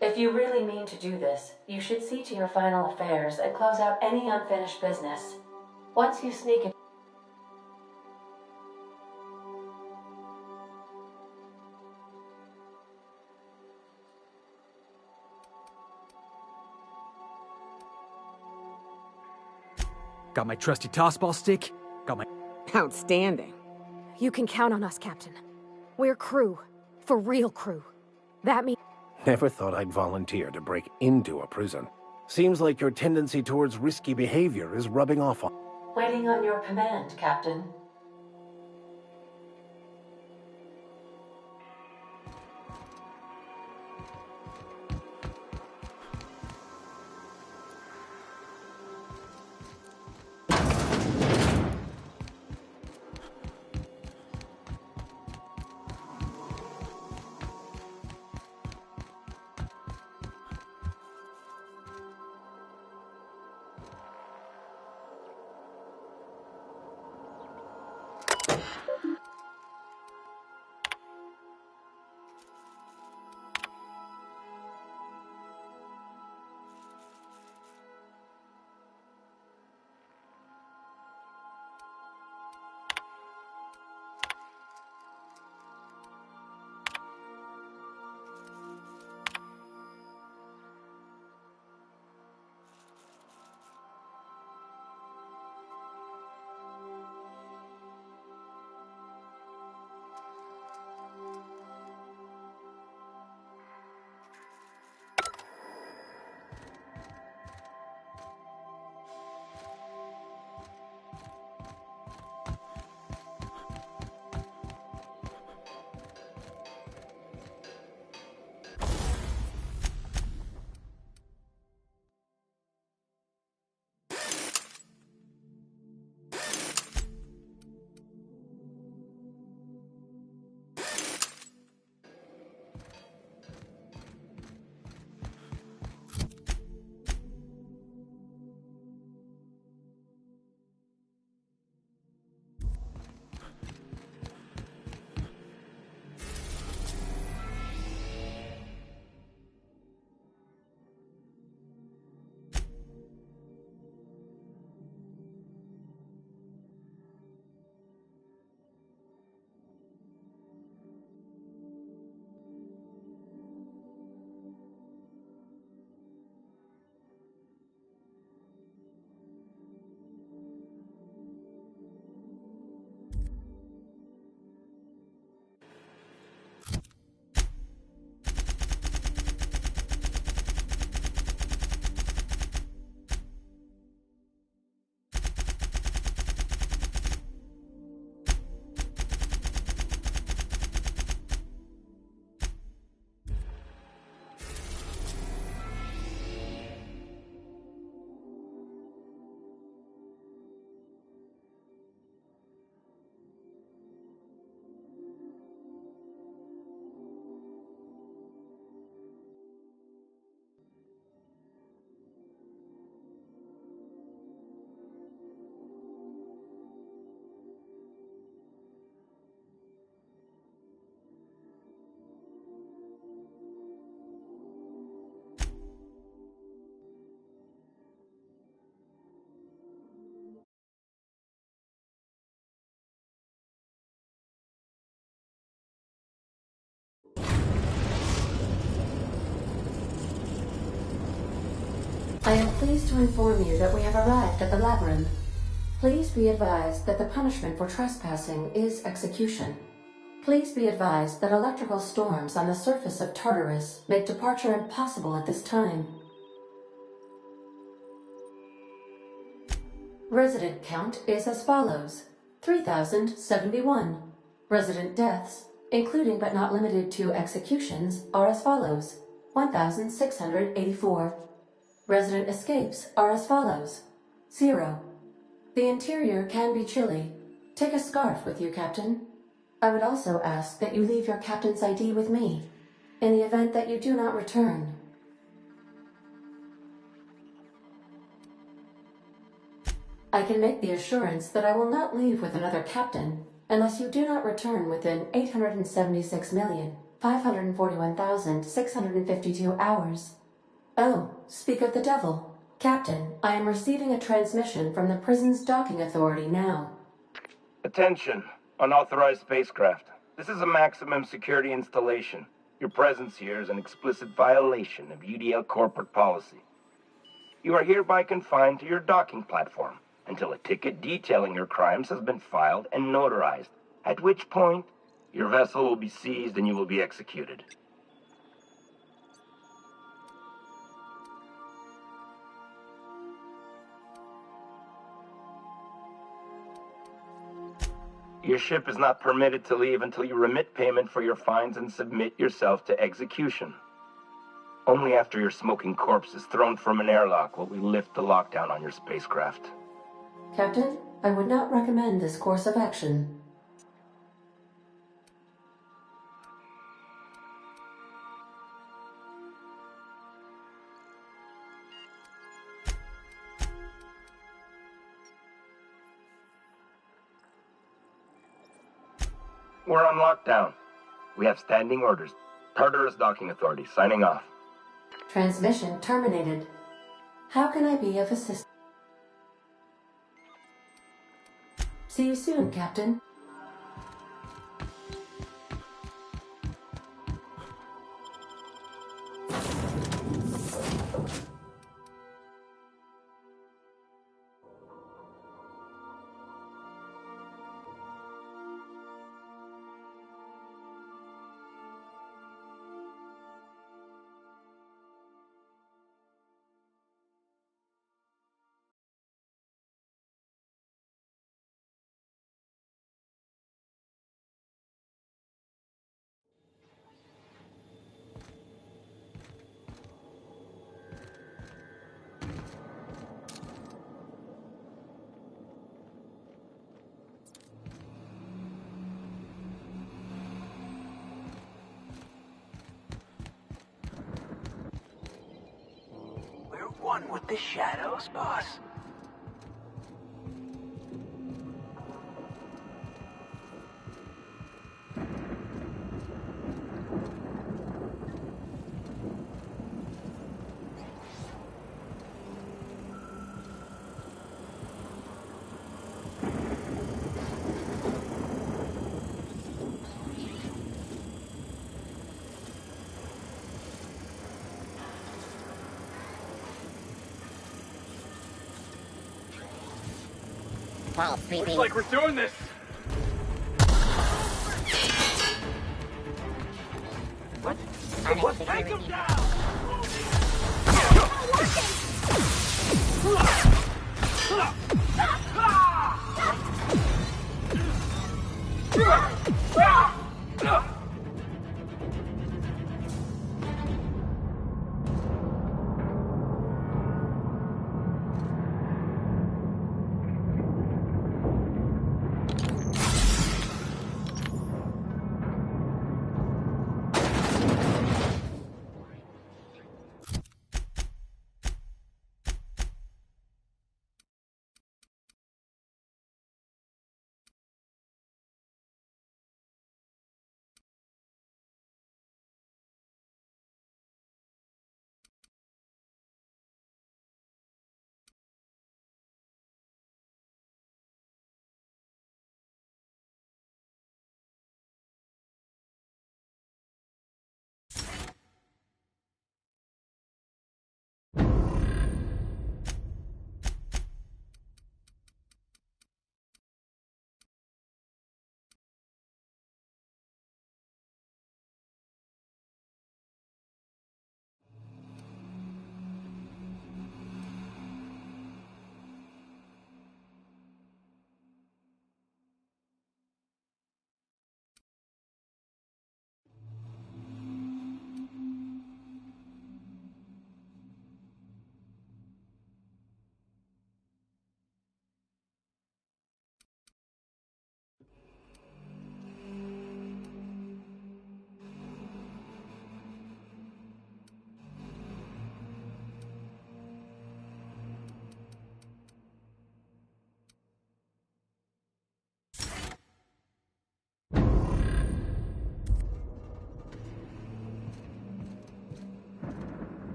If you really mean to do this, you should see to your final affairs and close out any unfinished business. Once you sneak in... Got my trusty tossball stick. Got my... Outstanding. You can count on us, Captain. We're crew. For real crew. That means... Never thought I'd volunteer to break into a prison. Seems like your tendency towards risky behavior is rubbing off on... Waiting on your command, Captain. I am pleased to inform you that we have arrived at the labyrinth. Please be advised that the punishment for trespassing is execution. Please be advised that electrical storms on the surface of Tartarus make departure impossible at this time. Resident count is as follows: 3,071. Resident deaths, including but not limited to executions, are as follows: 1,684. Resident escapes are as follows: 0. The interior can be chilly. Take a scarf with you, Captain. I would also ask that you leave your captain's ID with me, in the event that you do not return. I can make the assurance that I will not leave with another captain unless you do not return within 876,541,652 hours. Oh, speak of the devil. Captain, I am receiving a transmission from the prison's docking authority now. Attention, unauthorized spacecraft. This is a maximum security installation. Your presence here is an explicit violation of UDL corporate policy. You are hereby confined to your docking platform until a ticket detailing your crimes has been filed and notarized, at which point your vessel will be seized and you will be executed. Your ship is not permitted to leave until you remit payment for your fines and submit yourself to execution. Only after your smoking corpse is thrown from an airlock will we lift the lockdown on your spacecraft. Captain, I would not recommend this course of action. We're on lockdown. We have standing orders. Tartarus Docking Authority, signing off. Transmission terminated. How can I be of assistance? See you soon, Captain. One with the shadows, boss. Looks like we're doing this. Let's take him down!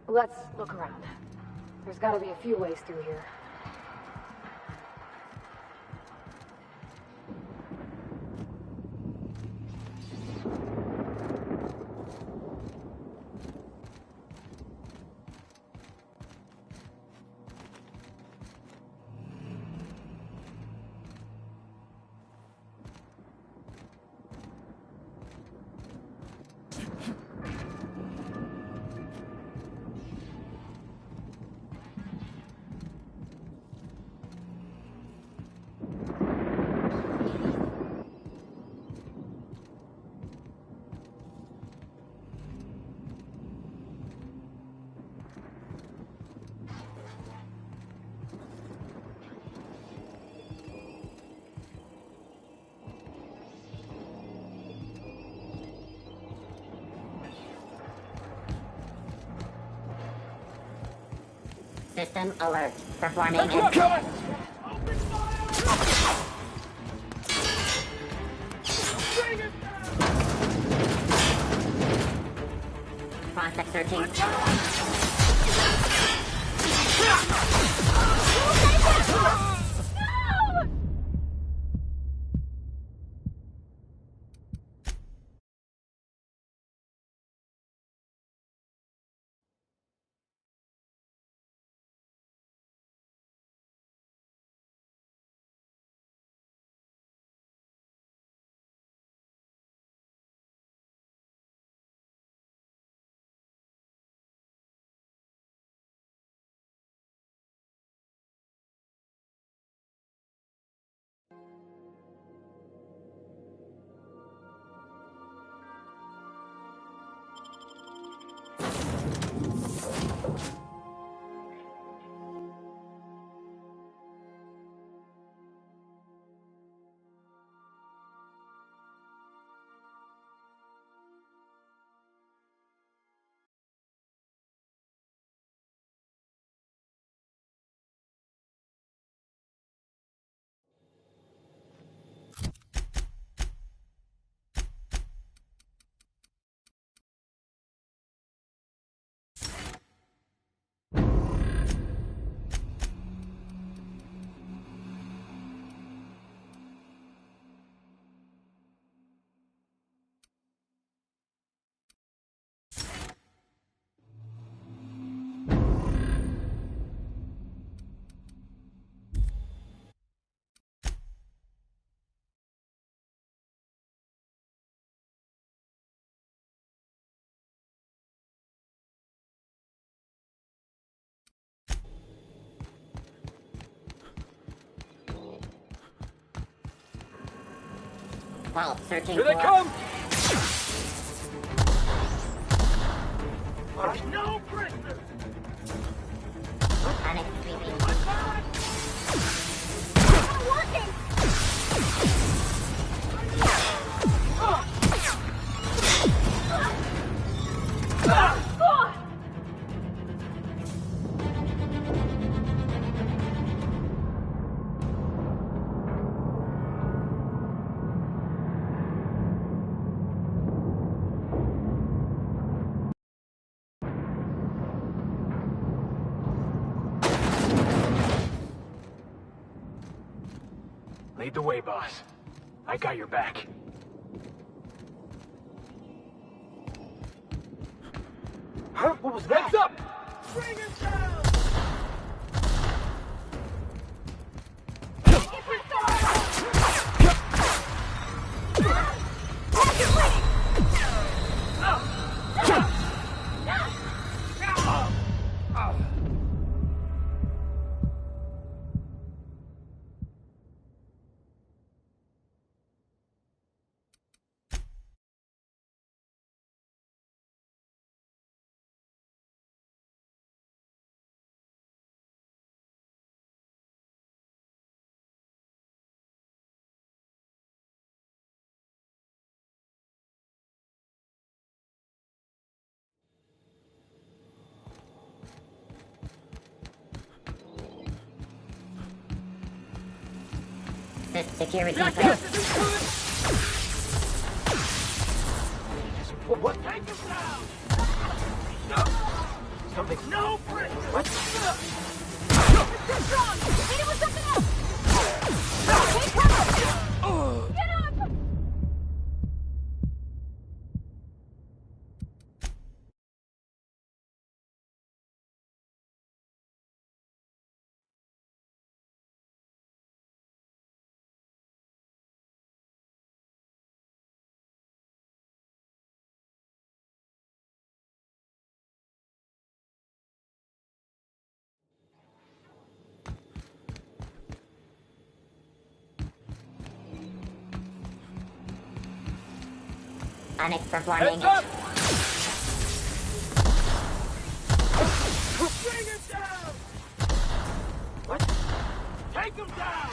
Let's look around. There's gotta be a few ways through here. System alert. Performing Prospect searching. Vault searching. Here they come! No prisoners! Panic sweeping. Not working! Lead the way, boss. I got your back. Huh? What was that? Heads up! Bring it down! Security. What? Take him down! something. No, Fritz! What? Too strong! Hit it with something else! Take cover! Get up! Onyx performing. Heads up! Bring him down! What? Take him down!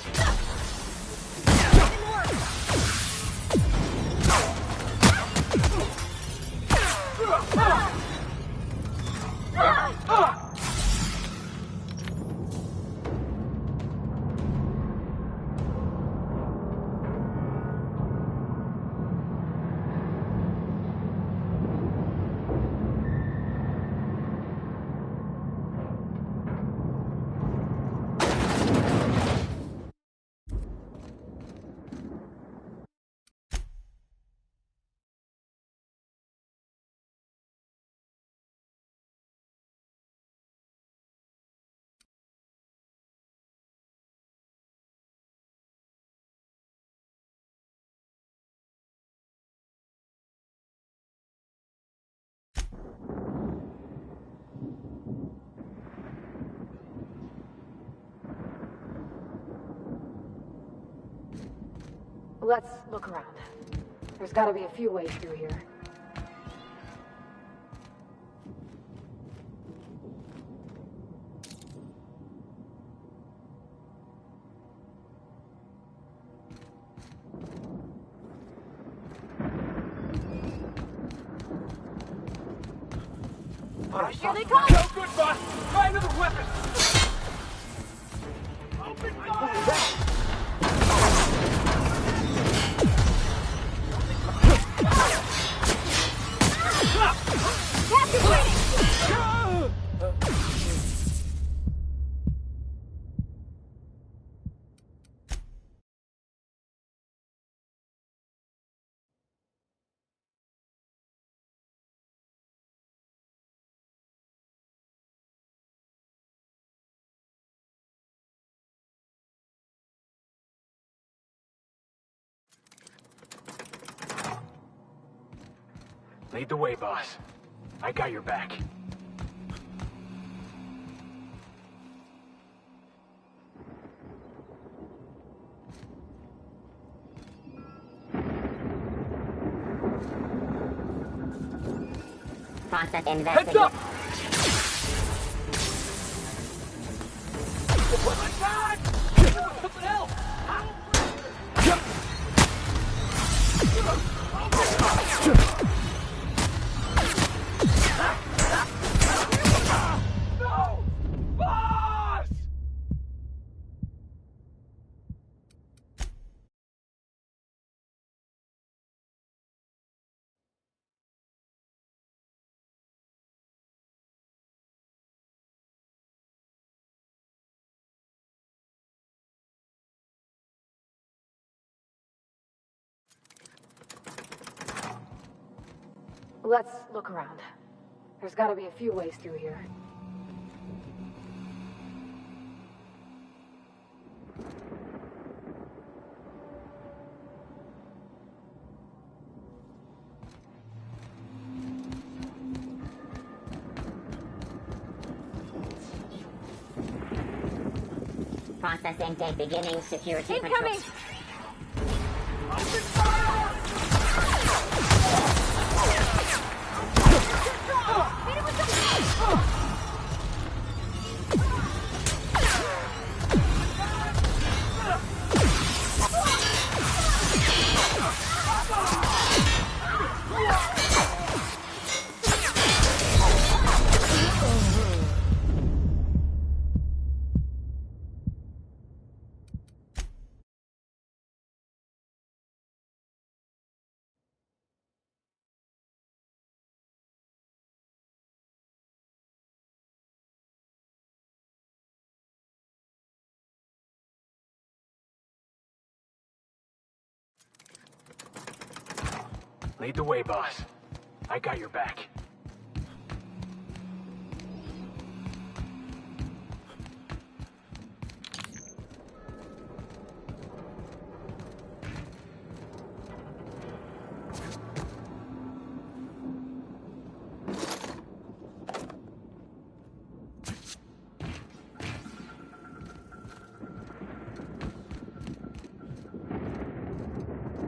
Let's look around. There's gotta be a few ways through here. Here they come! No good, boss! Try another weapon! Open fire! Captain, waiting! Lead the way, boss. I got your back. Process Heads investigation. up! Oh my God! Something else! No! Boss! Let's look around. There's gotta be a few ways through here. Processing tape beginning security control. Incoming! Open fire! Hit it with something else! Lead the way, boss. I got your back.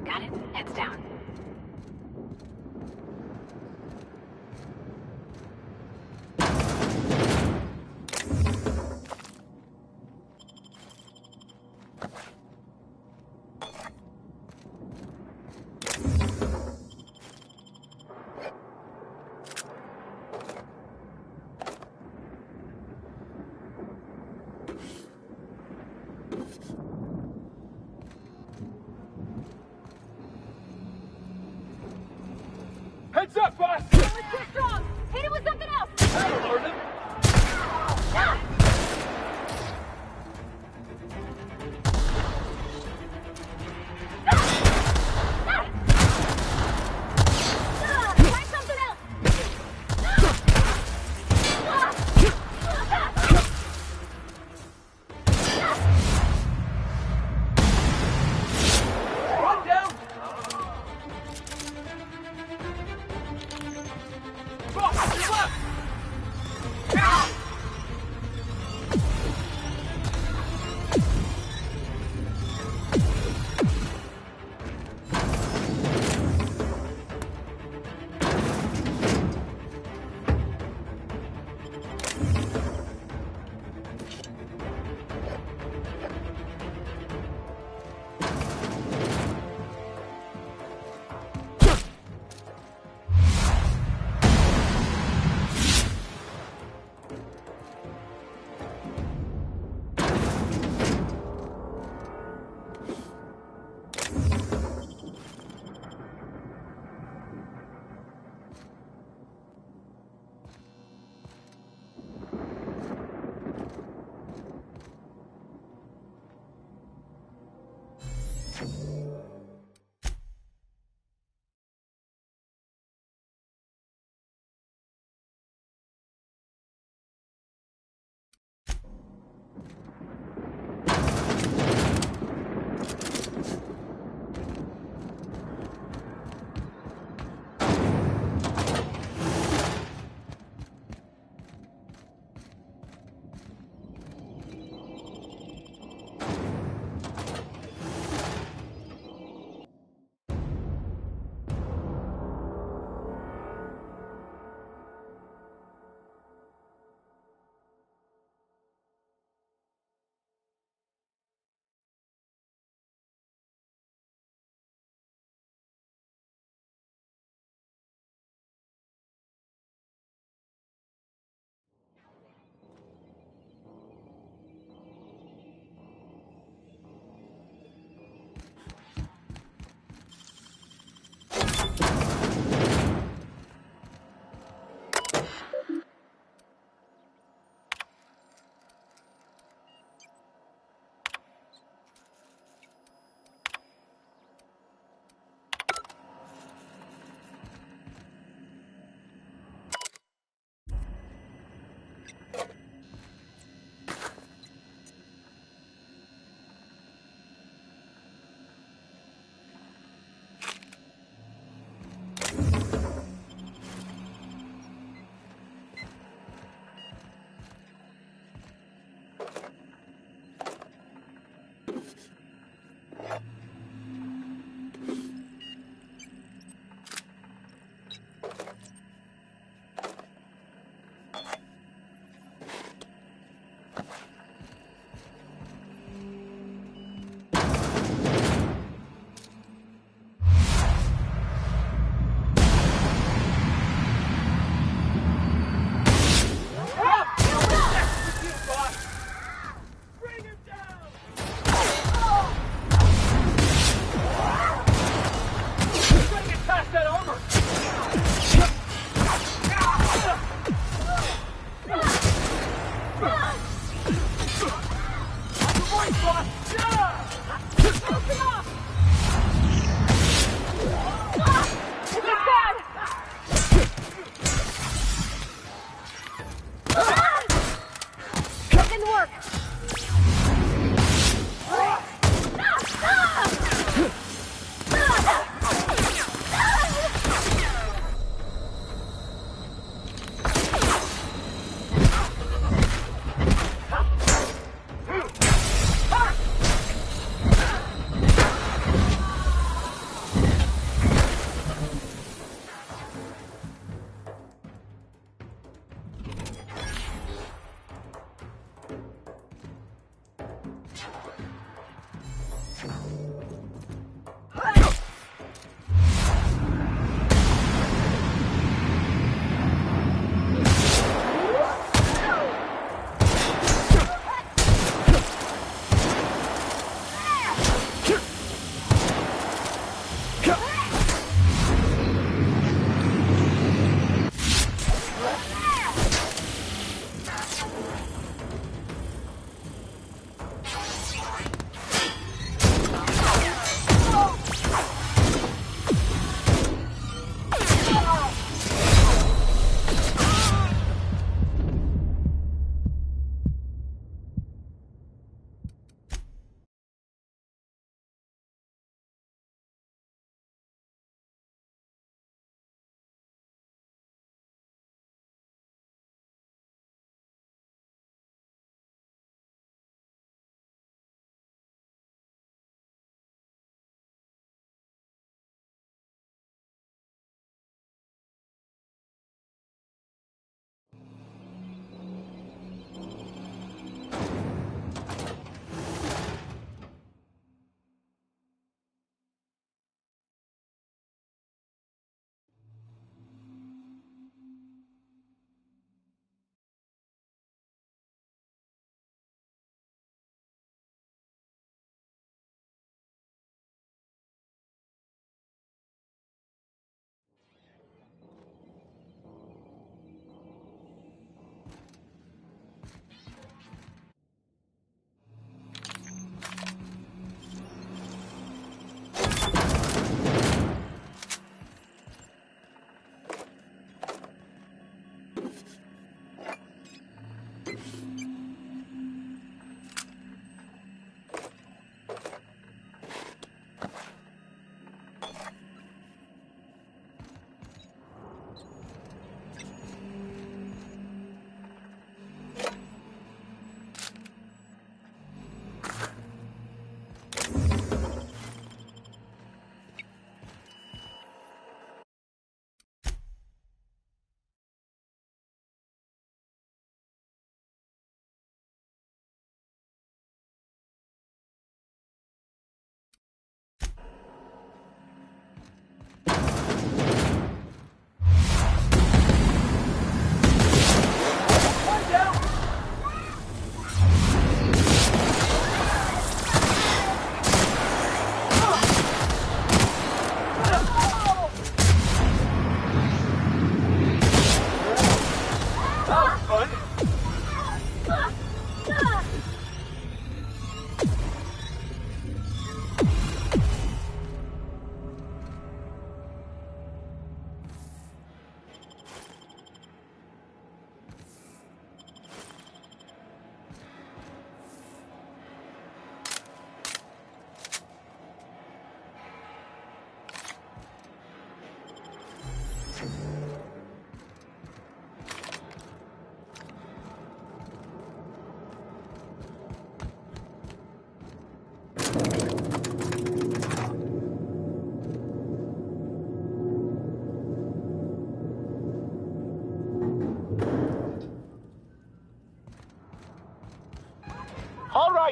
Got it. Heads down. Heads up, boss! That was too strong! Hit it with something else! That'll learn him. Try something else! One down! Boss, to your left!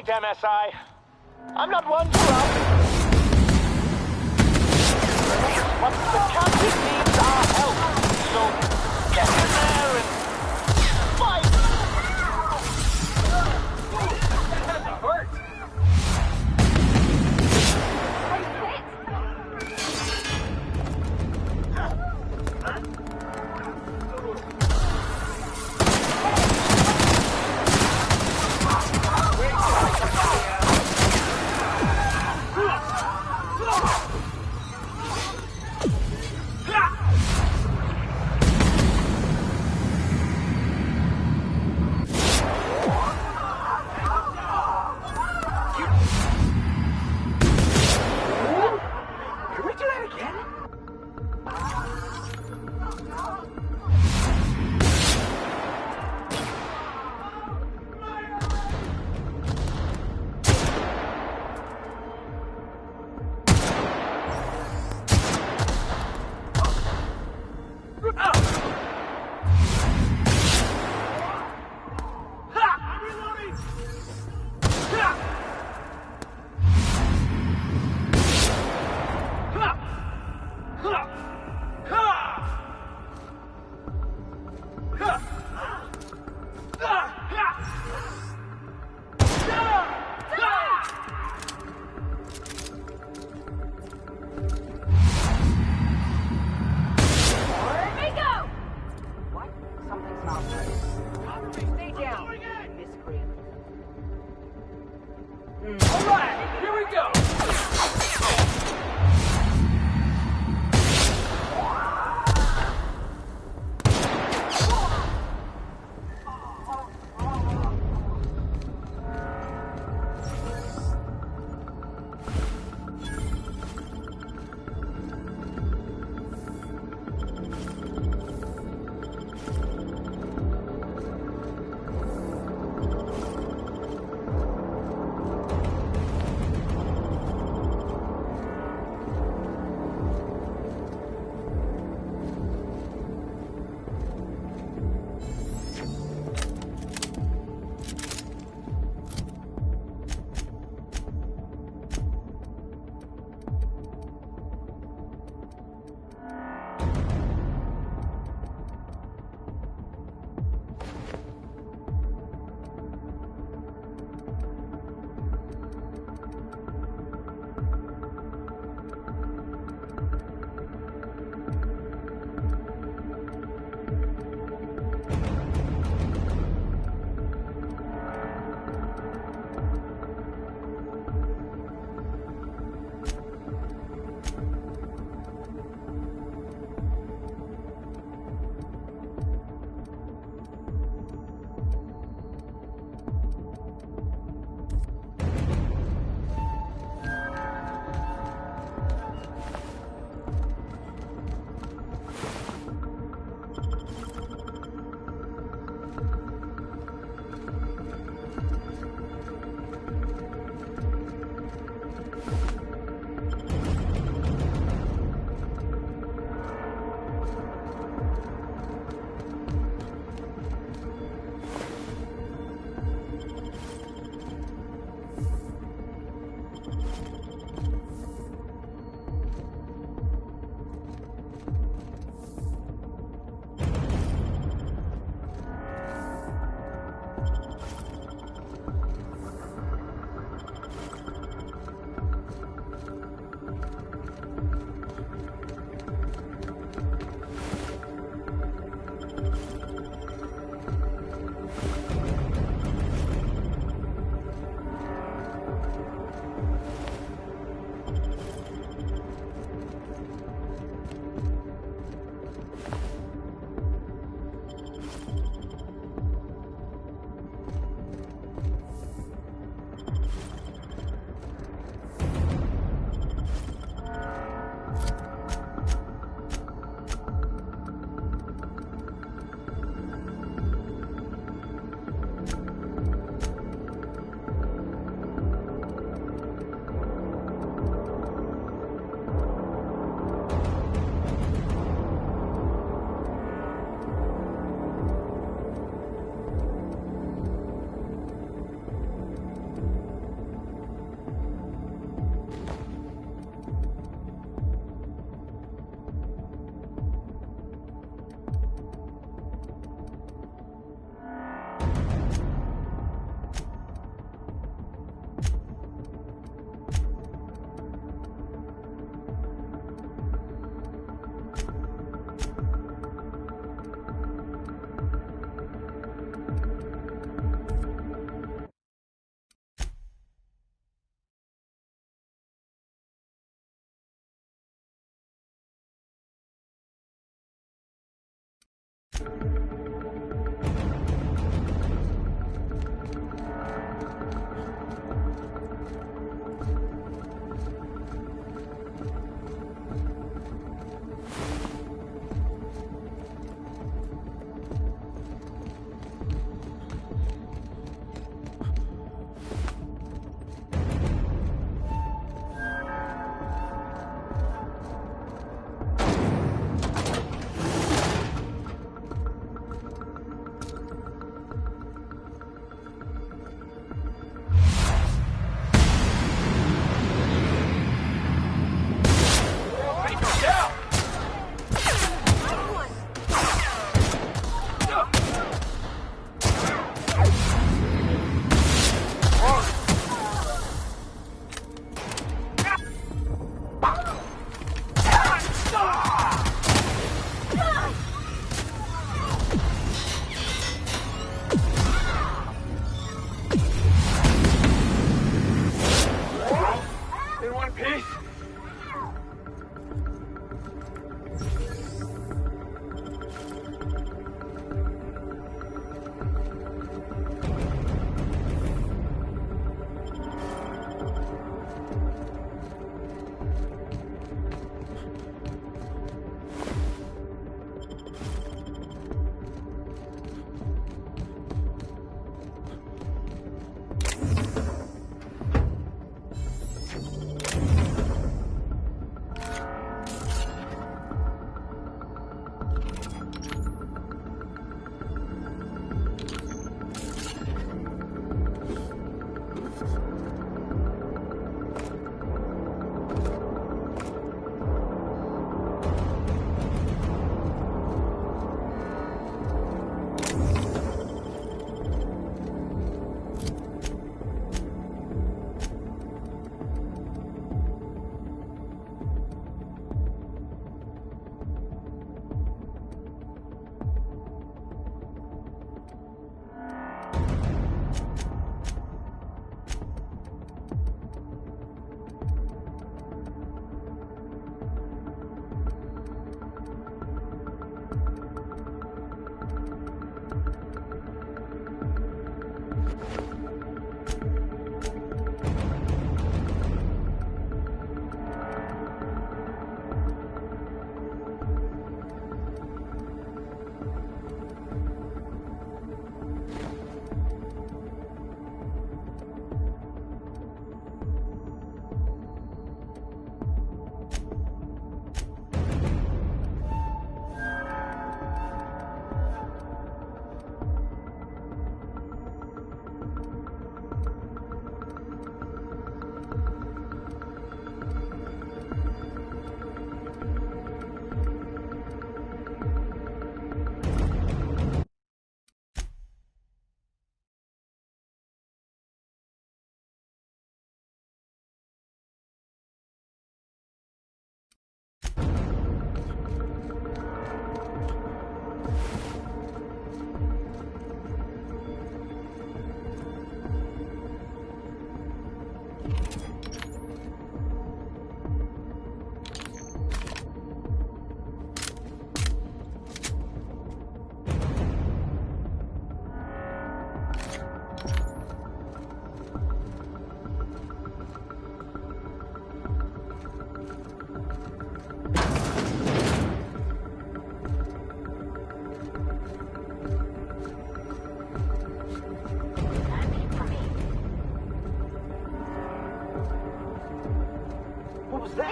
MSI. I'm not one to run. What the captain needs our help. So get in there and fight! That hurt!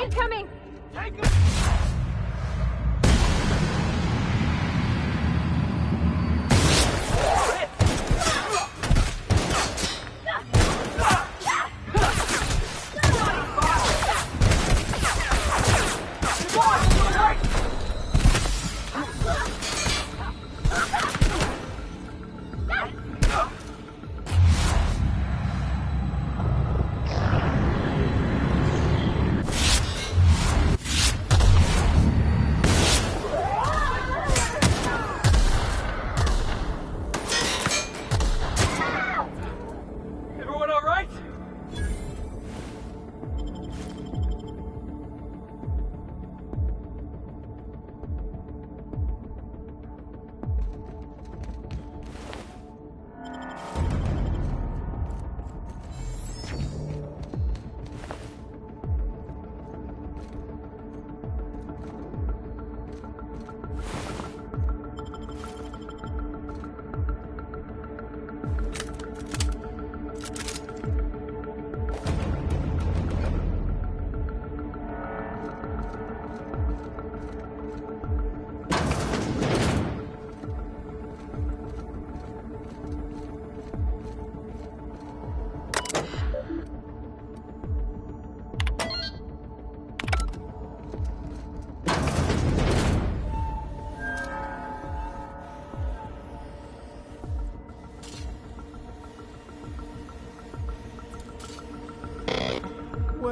Incoming!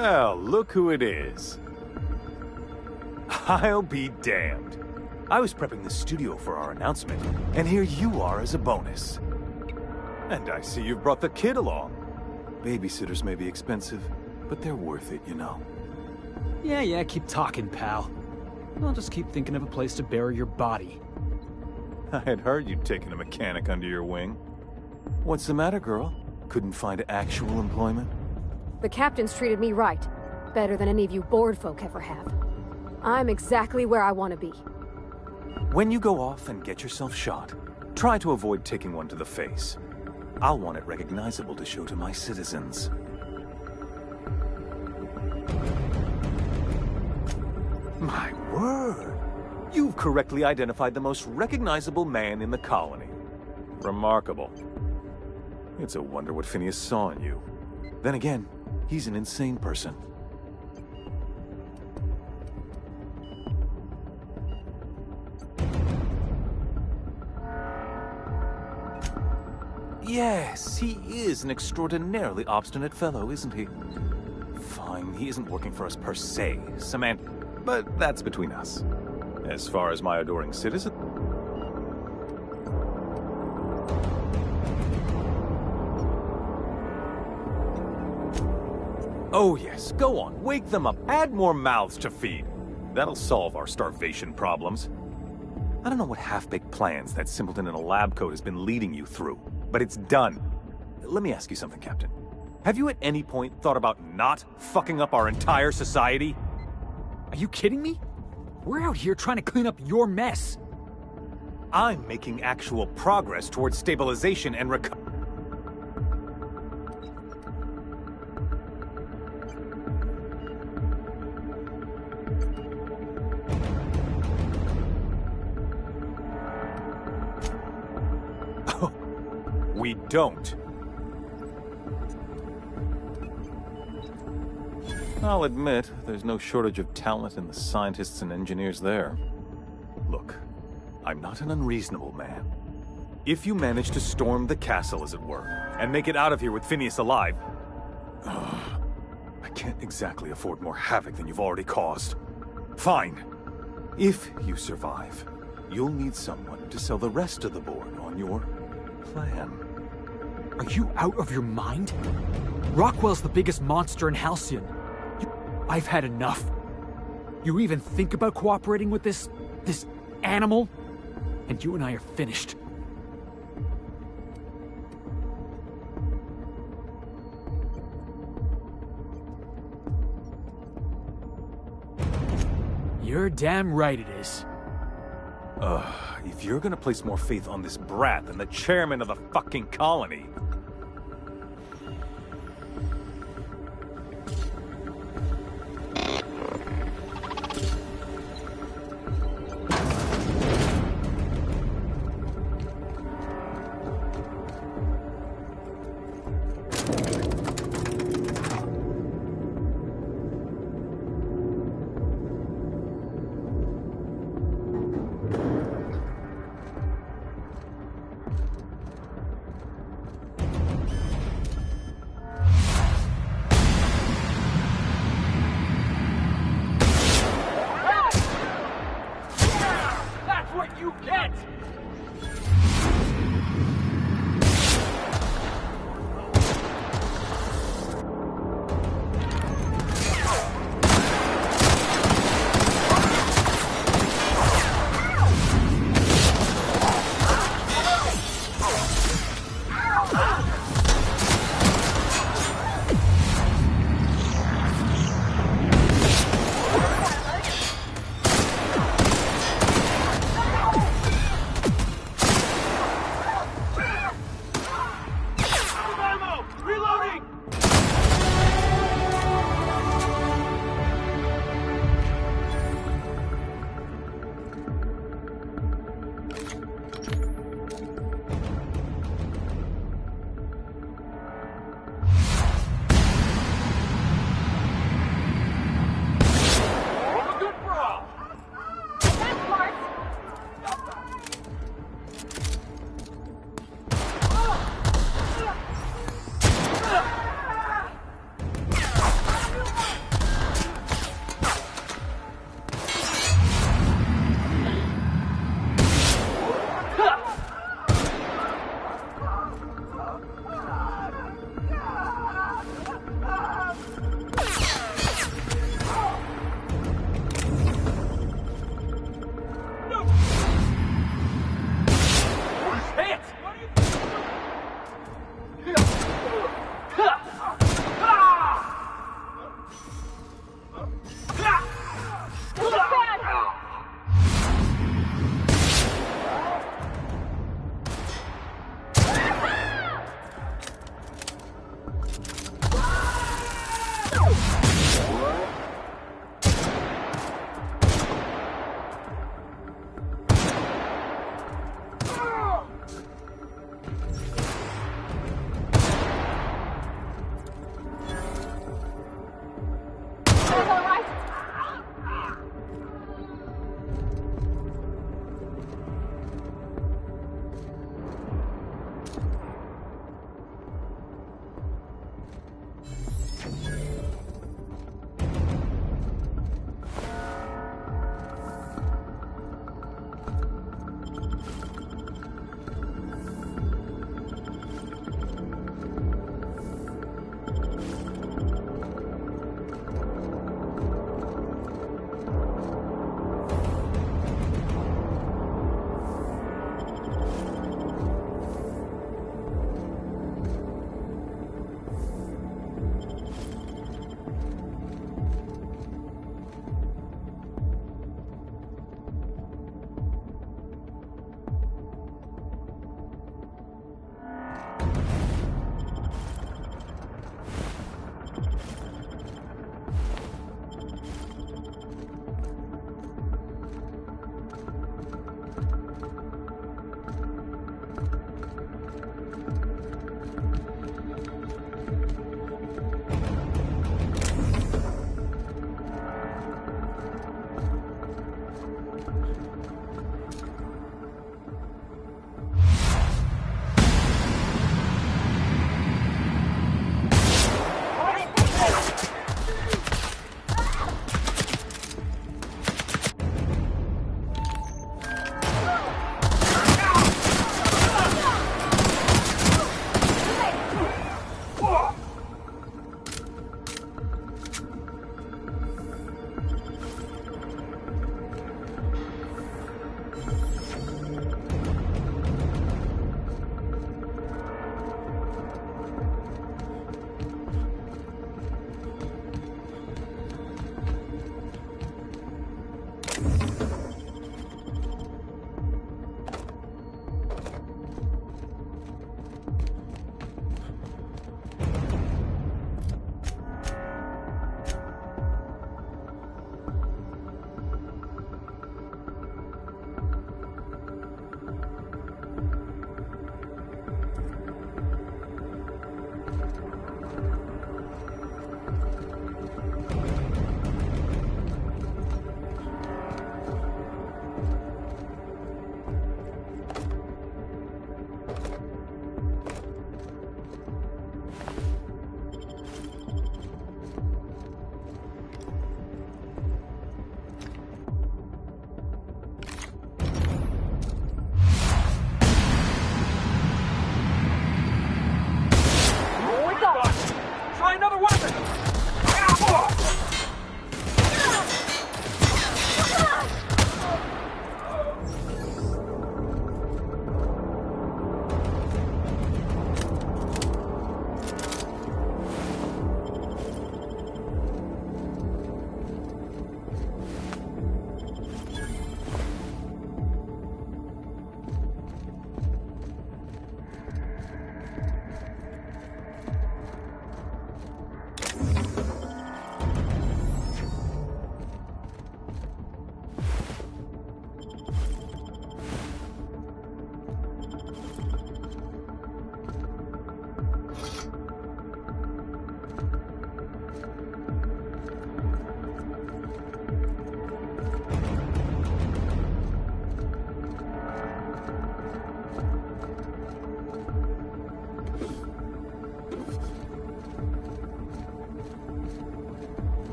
Well, look who it is. I'll be damned. I was prepping the studio for our announcement, and here you are as a bonus. And I see you've brought the kid along. Babysitters may be expensive, but they're worth it, you know. Yeah, keep talking, pal. I'll just keep thinking of a place to bury your body. I had heard you'd taken a mechanic under your wing. What's the matter, girl? Couldn't find actual employment? The captain's treated me right. Better than any of you bored folk ever have. I'm exactly where I want to be. When you go off and get yourself shot, try to avoid taking one to the face. I'll want it recognizable to show to my citizens. My word! You've correctly identified the most recognizable man in the colony. Remarkable. It's a wonder what Phineas saw in you. Then again, he's an insane person. Yes, he is an extraordinarily obstinate fellow, isn't he? Fine, he isn't working for us per se, Samantha, but that's between us. As far as my adoring citizen... Oh yes, go on, wake them up, add more mouths to feed. That'll solve our starvation problems. I don't know what half-baked plans that simpleton in a lab coat has been leading you through, but it's done. Let me ask you something, Captain. Have you at any point thought about not fucking up our entire society? Are you kidding me? We're out here trying to clean up your mess. I'm making actual progress towards stabilization and recovery. We don't. I'll admit, there's no shortage of talent in the scientists and engineers there. Look, I'm not an unreasonable man. If you manage to storm the castle, as it were, and make it out of here with Phineas alive, I can't exactly afford more havoc than you've already caused. Fine. If you survive, you'll need someone to sell the rest of the board on your plan. Are you out of your mind? Rockwell's the biggest monster in Halcyon. I've had enough. You even think about cooperating with this animal? And you and I are finished. You're damn right it is. If you're gonna place more faith on this brat than the chairman of the fucking colony...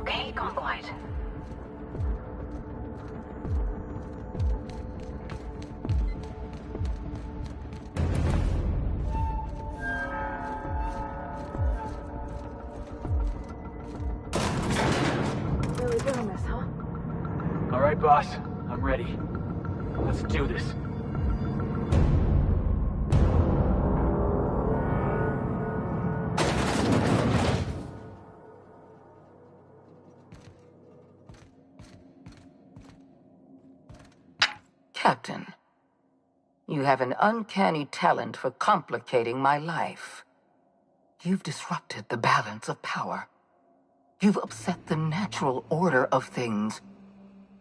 Okay, gone quiet. Really doing this, huh? All right, boss. I'm ready. Let's do this. Captain, you have an uncanny talent for complicating my life. You've disrupted the balance of power. You've upset the natural order of things.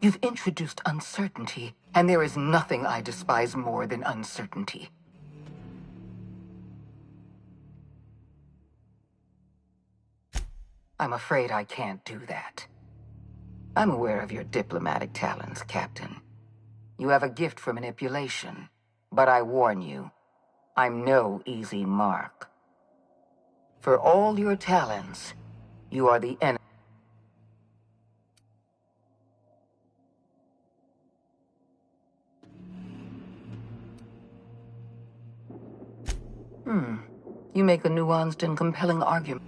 You've introduced uncertainty, and there is nothing I despise more than uncertainty. I'm afraid I can't do that. I'm aware of your diplomatic talents, Captain. You have a gift for manipulation, but I warn you, I'm no easy mark. For all your talents, you are the enemy. You make a nuanced and compelling argument.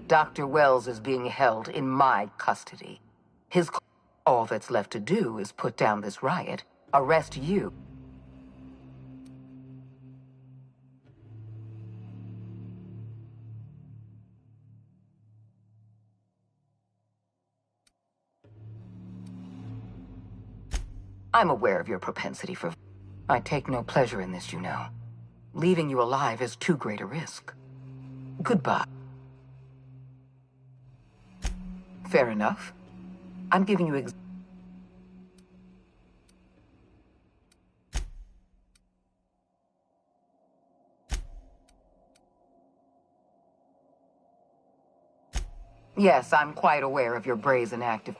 Dr. Wells is being held in my custody. All that's left to do is put down this riot, arrest you. I'm aware of your propensity for... I take no pleasure in this, you know. Leaving you alive is too great a risk. Goodbye. Fair enough. I'm giving you Yes, I'm quite aware of your brazen active...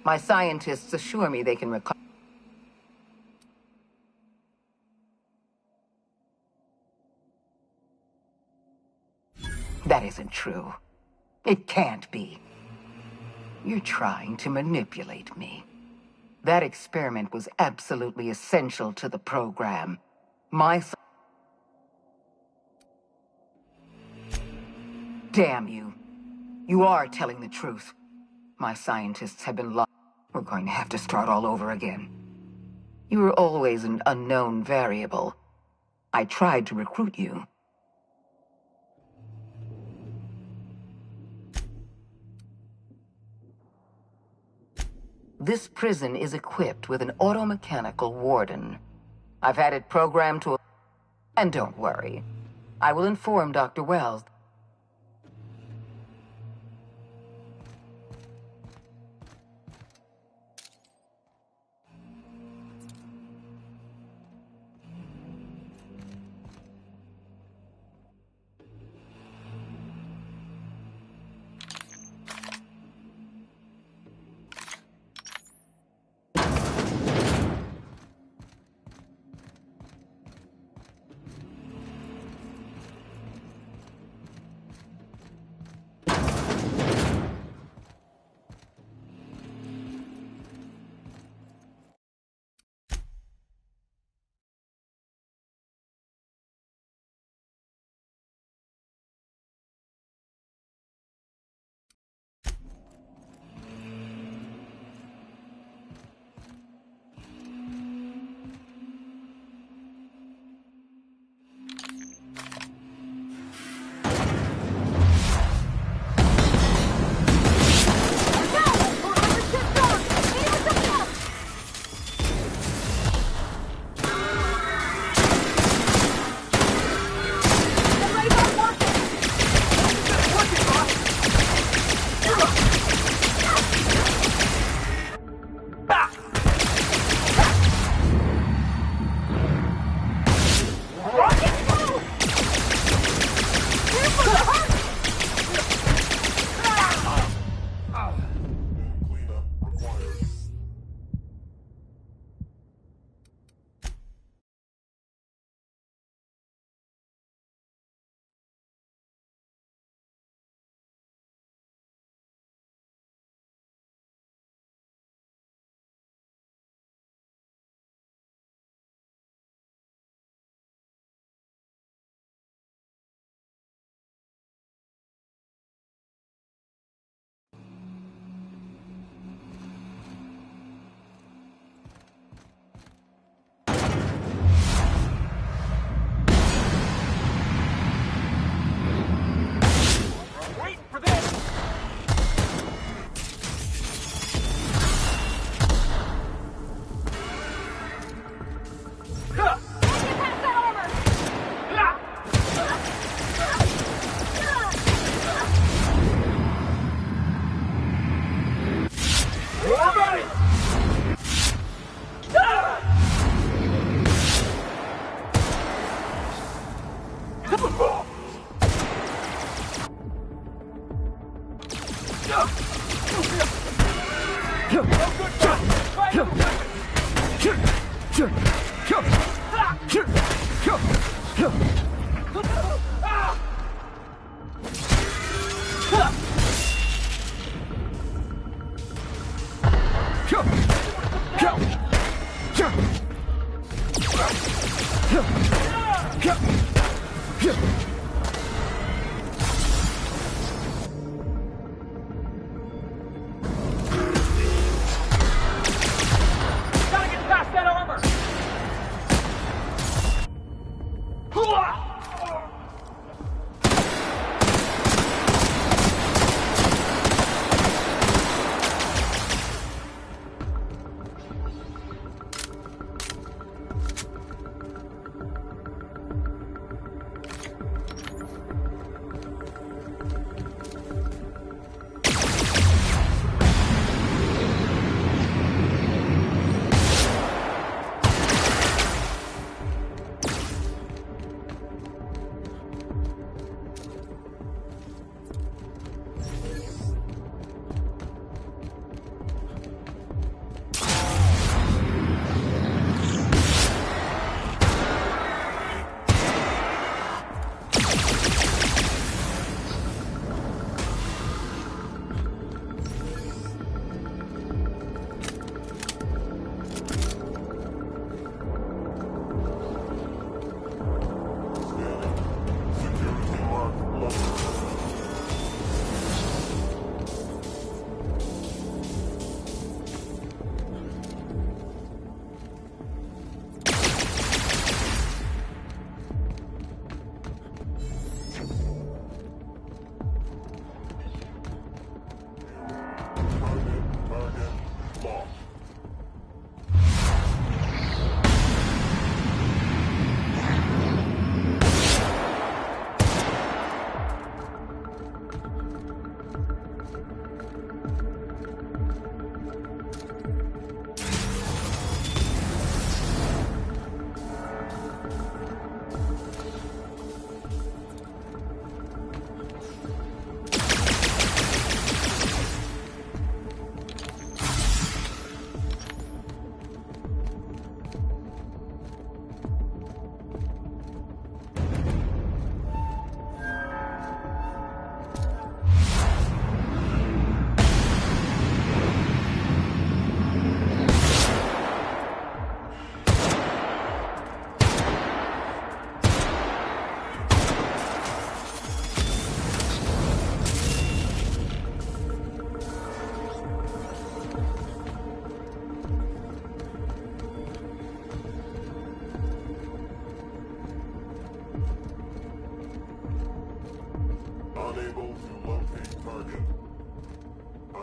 My scientists assure me they can recover... That isn't true. It can't be. You're trying to manipulate me. That experiment was absolutely essential to the program. Damn you. You are telling the truth. My scientists have been lost. We're going to have to start all over again. You were always an unknown variable. I tried to recruit you. This prison is equipped with an automechanical warden. I've had it programmed to... And don't worry. I will inform Dr. Wells.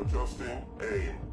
Adjusting aim.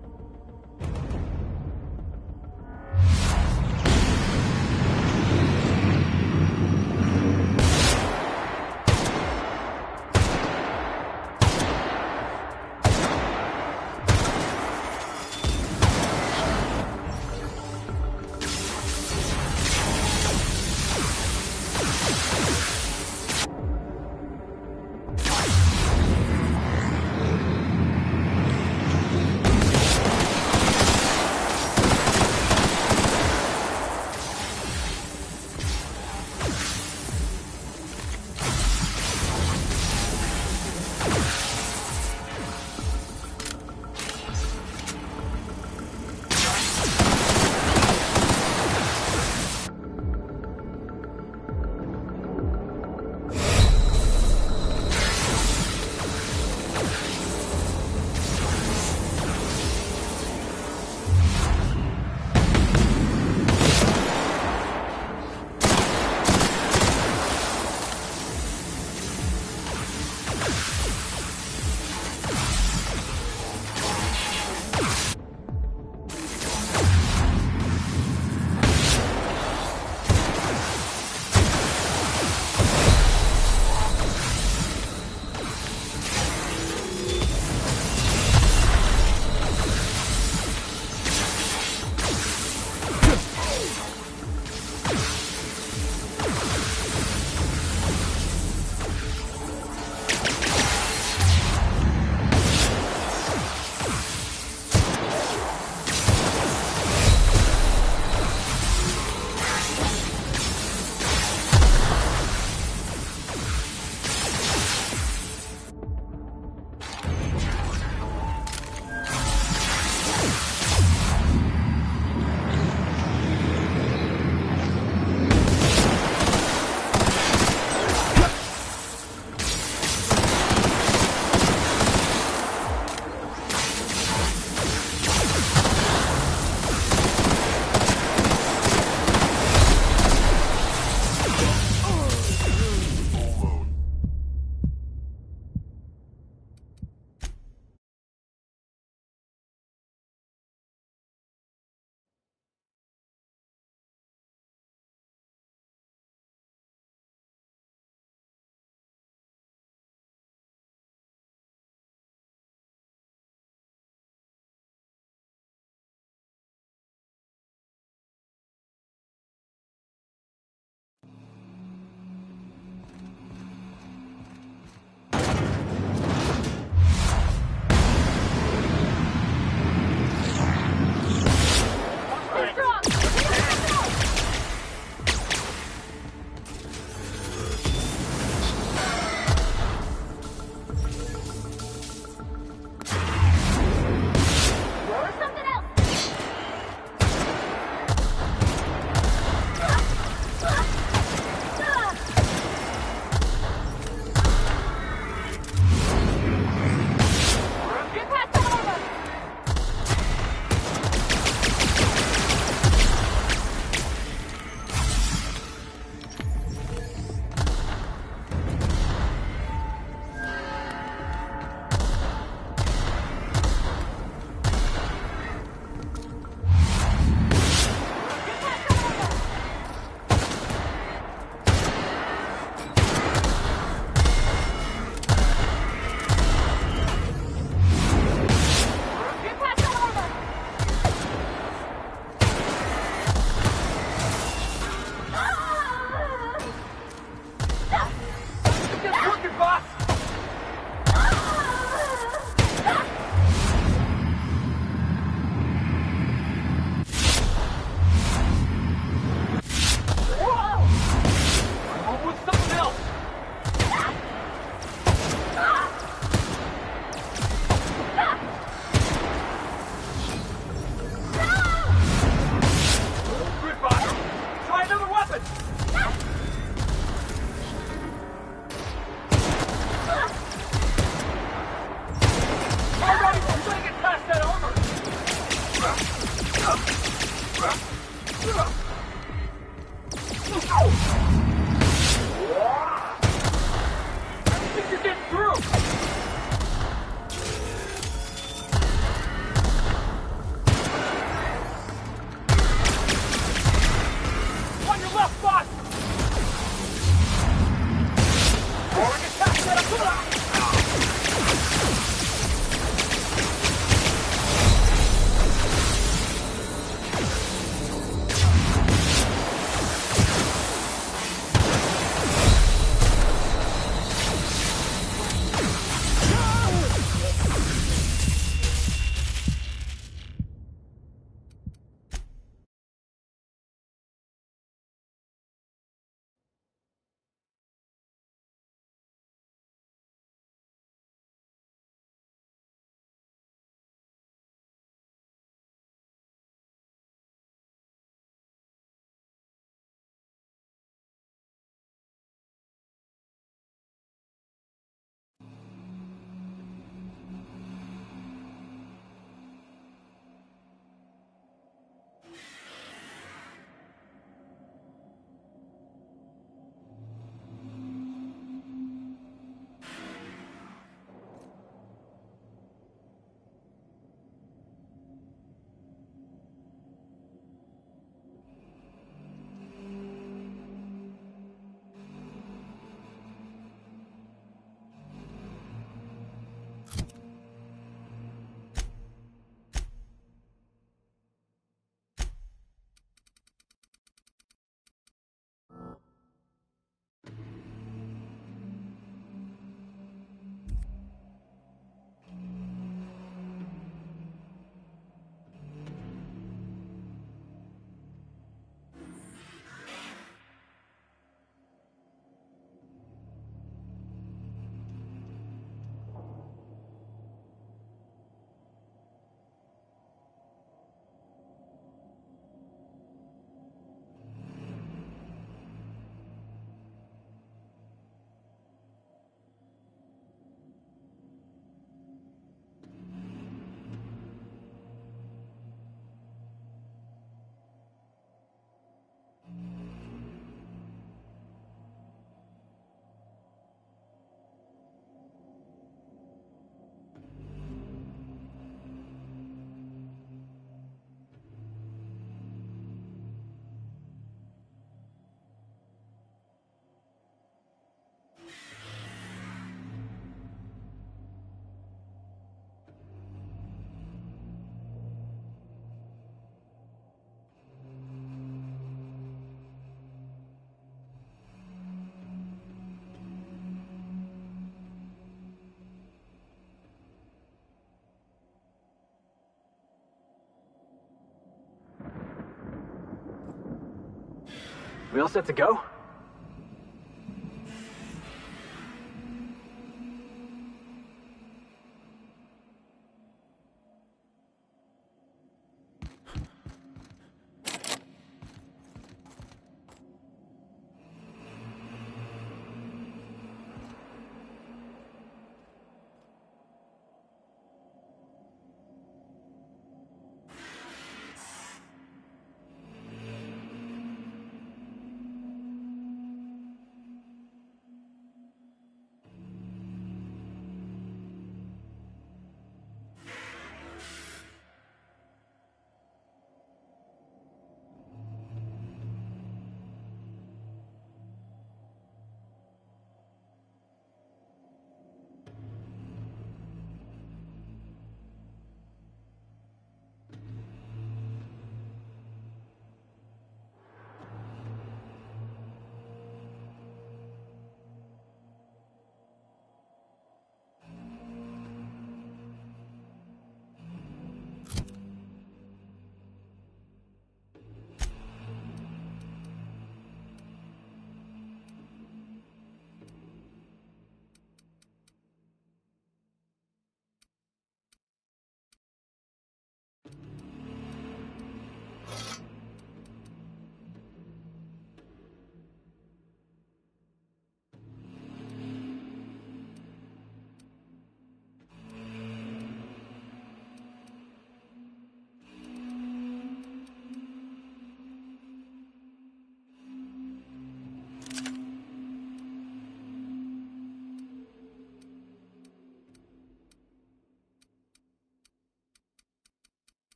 We all set to go?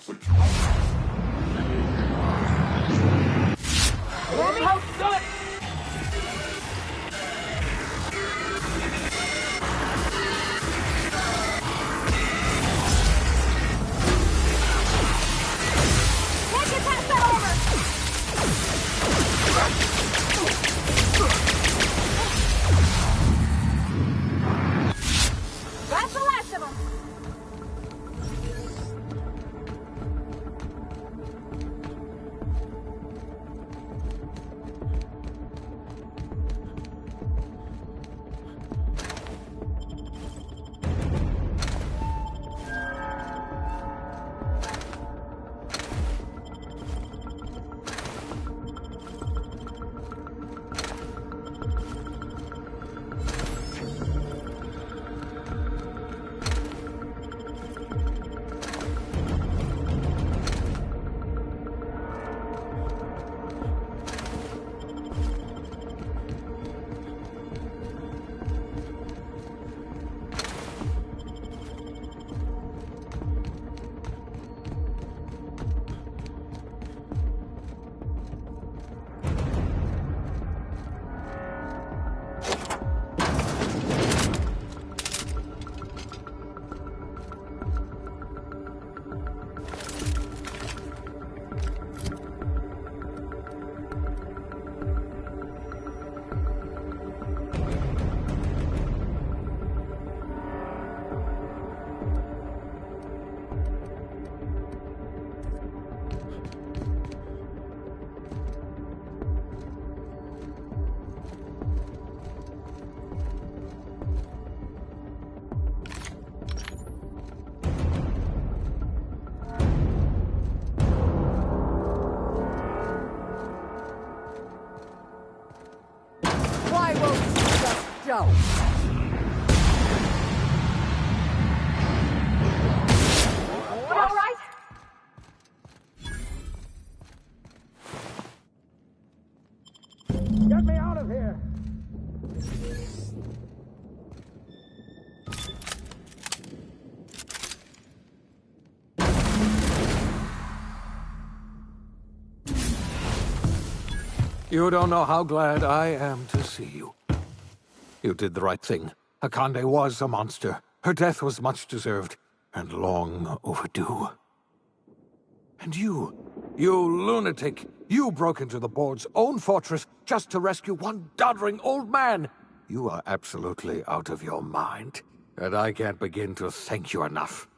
That's the last of them. Why won't you just go? All right. Get me out of here! You don't know how glad I am to see you. You did the right thing. Akande was a monster. Her death was much deserved, and long overdue. And you lunatic, you broke into the board's own fortress just to rescue one doddering old man. You are absolutely out of your mind, and I can't begin to thank you enough.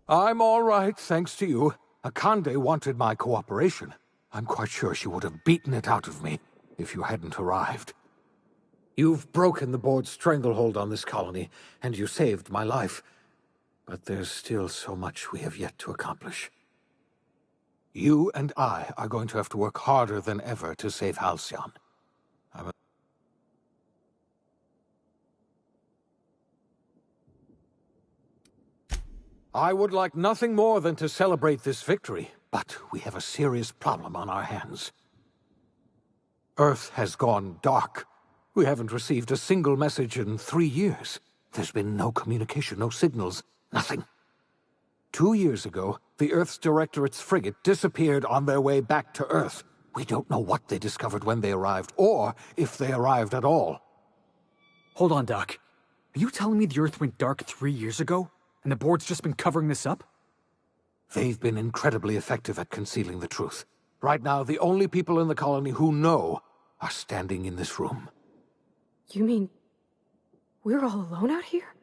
I'm all right, thanks to you. Akande wanted my cooperation. I'm quite sure she would have beaten it out of me if you hadn't arrived. You've broken the board's stranglehold on this colony, and you saved my life. But there's still so much we have yet to accomplish. You and I are going to have to work harder than ever to save Halcyon. I would like nothing more than to celebrate this victory, but we have a serious problem on our hands. Earth has gone dark. We haven't received a single message in 3 years. There's been no communication, no signals, nothing. 2 years ago, the Earth's Directorate's frigate disappeared on their way back to Earth. We don't know what they discovered when they arrived, or if they arrived at all. Hold on, Doc. Are you telling me the Earth went dark 3 years ago? And the board's just been covering this up? They've been incredibly effective at concealing the truth. Right now, the only people in the colony who know are standing in this room. You mean we're all alone out here?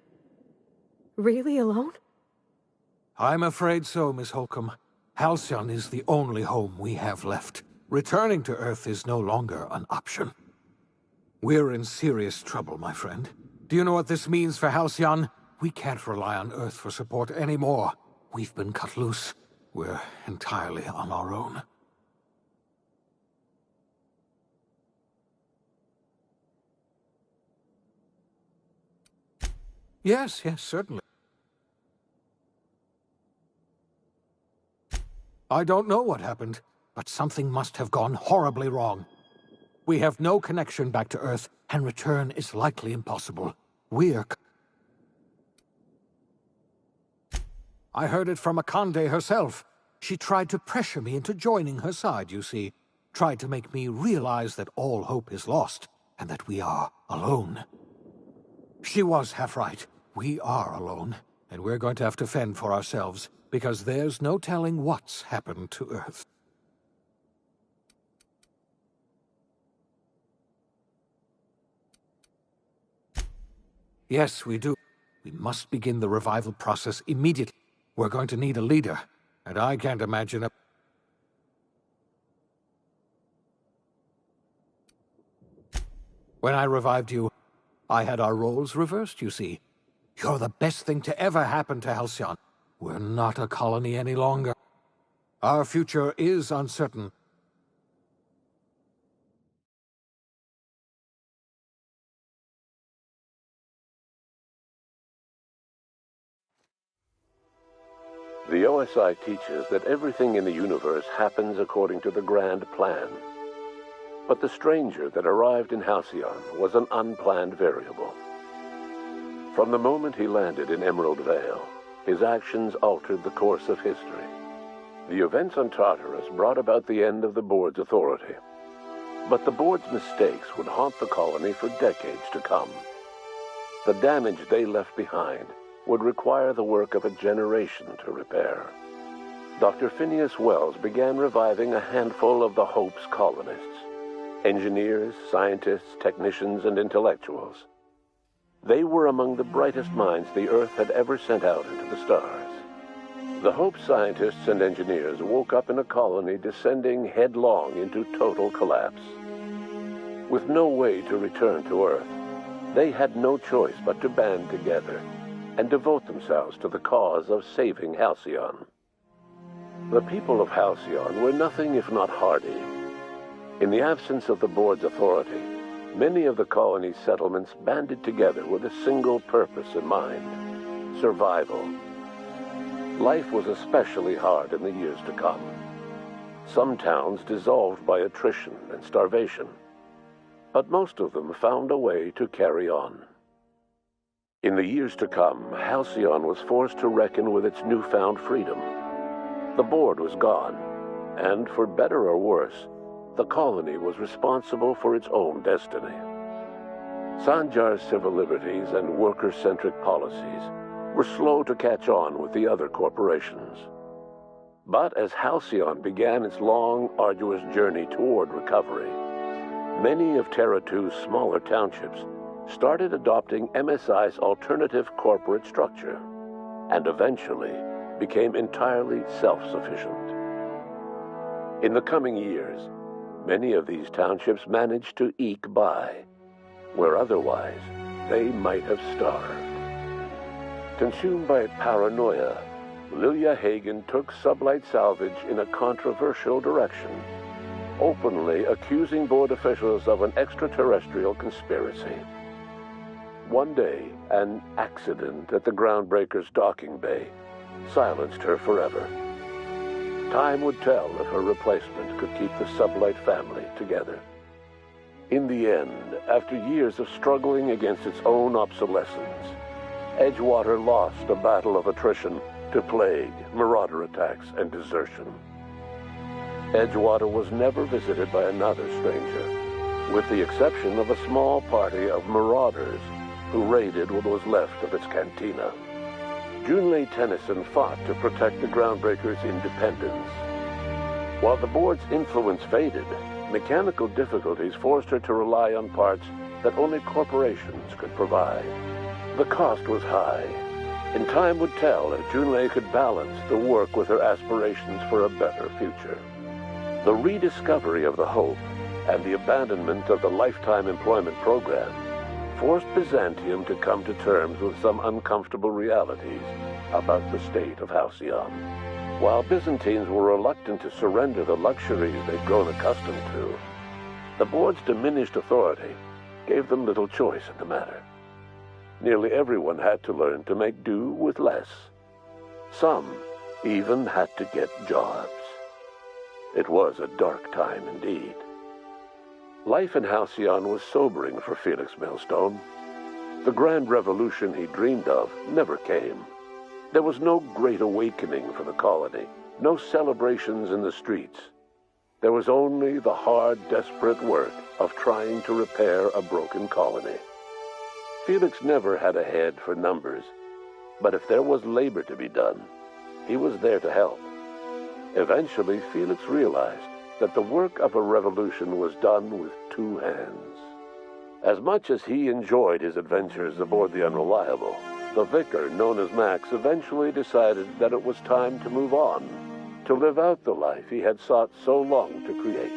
Really alone? I'm afraid so, Miss Holcomb. Halcyon is the only home we have left. Returning to Earth is no longer an option. We're in serious trouble, my friend. Do you know what this means for Halcyon? We can't rely on Earth for support anymore. We've been cut loose. We're entirely on our own. Yes, certainly. I don't know what happened, but something must have gone horribly wrong. We have no connection back to Earth, and return is likely impossible. We're... I heard it from Akande herself. She tried to pressure me into joining her side, you see. Tried to make me realize that all hope is lost, and that we are alone. She was half right. We are alone, and we're going to have to fend for ourselves, because there's no telling what's happened to Earth. Yes, we do. We must begin the revival process immediately. We're going to need a leader, and I can't imagine a... When I revived you, I had our roles reversed, you see. You're the best thing to ever happen to Halcyon. We're not a colony any longer. Our future is uncertain. The OSI teaches that everything in the universe happens according to the grand plan. But the stranger that arrived in Halcyon was an unplanned variable. From the moment he landed in Emerald Vale, his actions altered the course of history. The events on Tartarus brought about the end of the board's authority. But the board's mistakes would haunt the colony for decades to come. The damage they left behind would require the work of a generation to repair. Dr. Phineas Wells began reviving a handful of the Hope's colonists. Engineers, scientists, technicians, and intellectuals. They were among the brightest minds the Earth had ever sent out into the stars. The Hope scientists and engineers woke up in a colony descending headlong into total collapse. With no way to return to Earth, they had no choice but to band together and devote themselves to the cause of saving Halcyon. The people of Halcyon were nothing if not hardy. In the absence of the board's authority, many of the colony's settlements banded together with a single purpose in mind: survival. Life was especially hard in the years to come. Some towns dissolved by attrition and starvation, but most of them found a way to carry on. In the years to come, Halcyon was forced to reckon with its newfound freedom. The board was gone, and for better or worse, the colony was responsible for its own destiny. Sanjar's civil liberties and worker-centric policies were slow to catch on with the other corporations. But as Halcyon began its long, arduous journey toward recovery, many of Terra 2's smaller townships started adopting MSI's alternative corporate structure, and eventually became entirely self-sufficient. In the coming years, many of these townships managed to eke by, where otherwise they might have starved. Consumed by paranoia, Lilia Hagen took Sublight Salvage in a controversial direction, openly accusing board officials of an extraterrestrial conspiracy. One day, an accident at the Groundbreaker's docking bay silenced her forever. Time would tell if her replacement could keep the Sublight family together. In the end, after years of struggling against its own obsolescence, Edgewater lost a battle of attrition to plague, marauder attacks, and desertion. Edgewater was never visited by another stranger, with the exception of a small party of marauders who raided what was left of its cantina. Junlei Tennyson fought to protect the Groundbreaker's independence. While the board's influence faded, mechanical difficulties forced her to rely on parts that only corporations could provide. The cost was high, and time would tell if Junlei could balance the work with her aspirations for a better future. The rediscovery of the Hope and the abandonment of the lifetime employment program forced Byzantium to come to terms with some uncomfortable realities about the state of Halcyon. While Byzantines were reluctant to surrender the luxuries they'd grown accustomed to, the board's diminished authority gave them little choice in the matter. Nearly everyone had to learn to make do with less. Some even had to get jobs. It was a dark time indeed. Life in Halcyon was sobering for Felix Millstone. The grand revolution he dreamed of never came. There was no great awakening for the colony, no celebrations in the streets. There was only the hard, desperate work of trying to repair a broken colony. Felix never had a head for numbers, but if there was labor to be done, he was there to help. Eventually, Felix realized that the work of a revolution was done with two hands. As much as he enjoyed his adventures aboard the Unreliable, the vicar, known as Max, eventually decided that it was time to move on, to live out the life he had sought so long to create.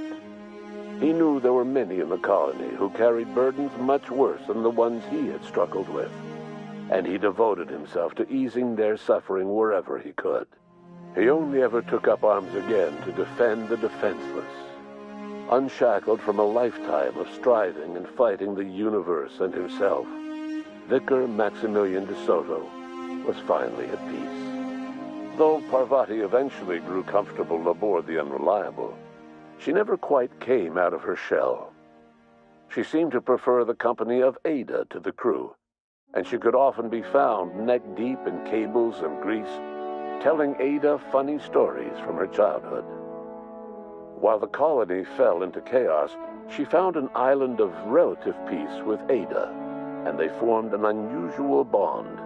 He knew there were many in the colony who carried burdens much worse than the ones he had struggled with, and he devoted himself to easing their suffering wherever he could. He only ever took up arms again to defend the defenseless. Unshackled from a lifetime of striving and fighting the universe and himself, Vicar Maximilian de Soto was finally at peace. Though Parvati eventually grew comfortable aboard the Unreliable, she never quite came out of her shell. She seemed to prefer the company of Ada to the crew, and she could often be found neck-deep in cables and grease, telling Ada funny stories from her childhood. While the colony fell into chaos, she found an island of relative peace with Ada, and they formed an unusual bond.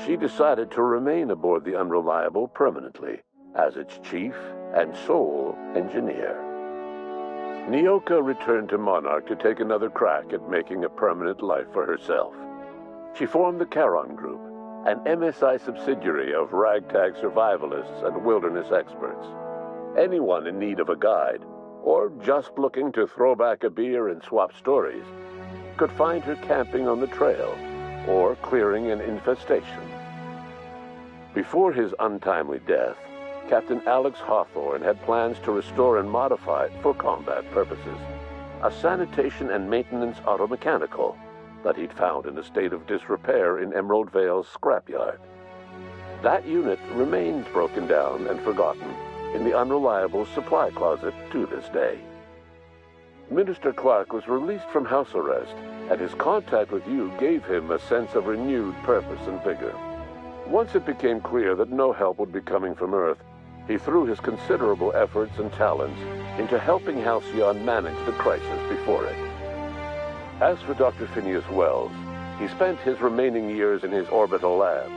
She decided to remain aboard the Unreliable permanently as its chief and sole engineer. Nyoka returned to Monarch to take another crack at making a permanent life for herself. She formed the Charon Group, an MSI subsidiary of ragtag survivalists and wilderness experts. Anyone in need of a guide, or just looking to throw back a beer and swap stories, could find her camping on the trail or clearing an infestation. Before his untimely death, Captain Alex Hawthorne had plans to restore and modify, for combat purposes, a sanitation and maintenance automechanical that he'd found in a state of disrepair in Emerald Vale's scrapyard. That unit remains broken down and forgotten in the Unreliable supply closet to this day. Minister Clark was released from house arrest, and his contact with you gave him a sense of renewed purpose and vigor. Once it became clear that no help would be coming from Earth, he threw his considerable efforts and talents into helping Halcyon manage the crisis before it. As for Dr. Phineas Wells, he spent his remaining years in his orbital lab.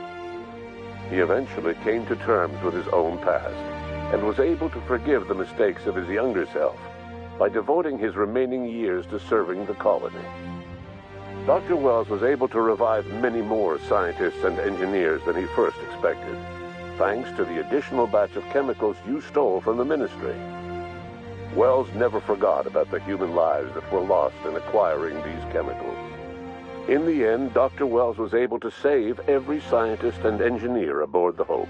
He eventually came to terms with his own past and was able to forgive the mistakes of his younger self by devoting his remaining years to serving the colony. Dr. Wells was able to revive many more scientists and engineers than he first expected, thanks to the additional batch of chemicals you stole from the Ministry. Wells never forgot about the human lives that were lost in acquiring these chemicals. In the end, Dr. Wells was able to save every scientist and engineer aboard the Hope.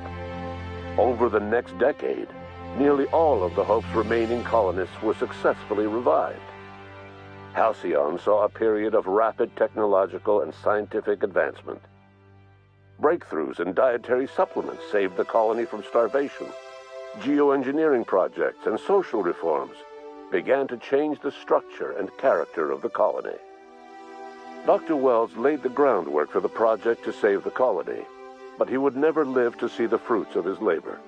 Over the next decade, nearly all of the Hope's remaining colonists were successfully revived. Halcyon saw a period of rapid technological and scientific advancement. Breakthroughs in dietary supplements saved the colony from starvation. Geoengineering projects and social reforms began to change the structure and character of the colony. Dr. Wells laid the groundwork for the project to save the colony, but he would never live to see the fruits of his labor.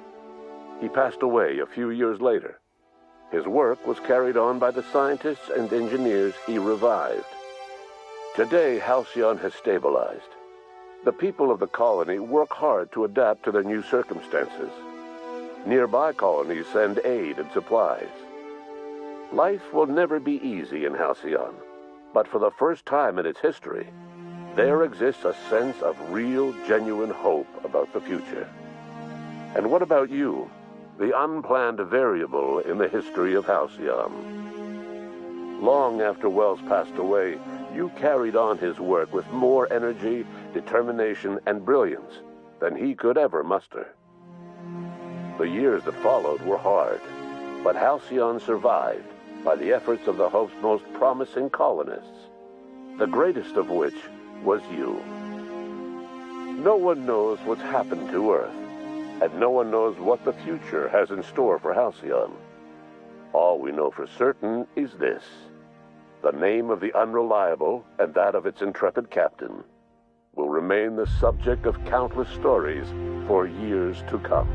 He passed away a few years later. His work was carried on by the scientists and engineers he revived. Today, Halcyon has stabilized. The people of the colony work hard to adapt to their new circumstances. Nearby colonies send aid and supplies. Life will never be easy in Halcyon, but for the first time in its history, there exists a sense of real, genuine hope about the future. And what about you, the unplanned variable in the history of Halcyon? Long after Wells passed away, you carried on his work with more energy, determination, and brilliance than he could ever muster. The years that followed were hard, but Halcyon survived by the efforts of the Hope's most promising colonists, the greatest of which was you. No one knows what's happened to Earth, and no one knows what the future has in store for Halcyon. All we know for certain is this: the name of the Unreliable and that of its intrepid captain, will remain the subject of countless stories for years to come.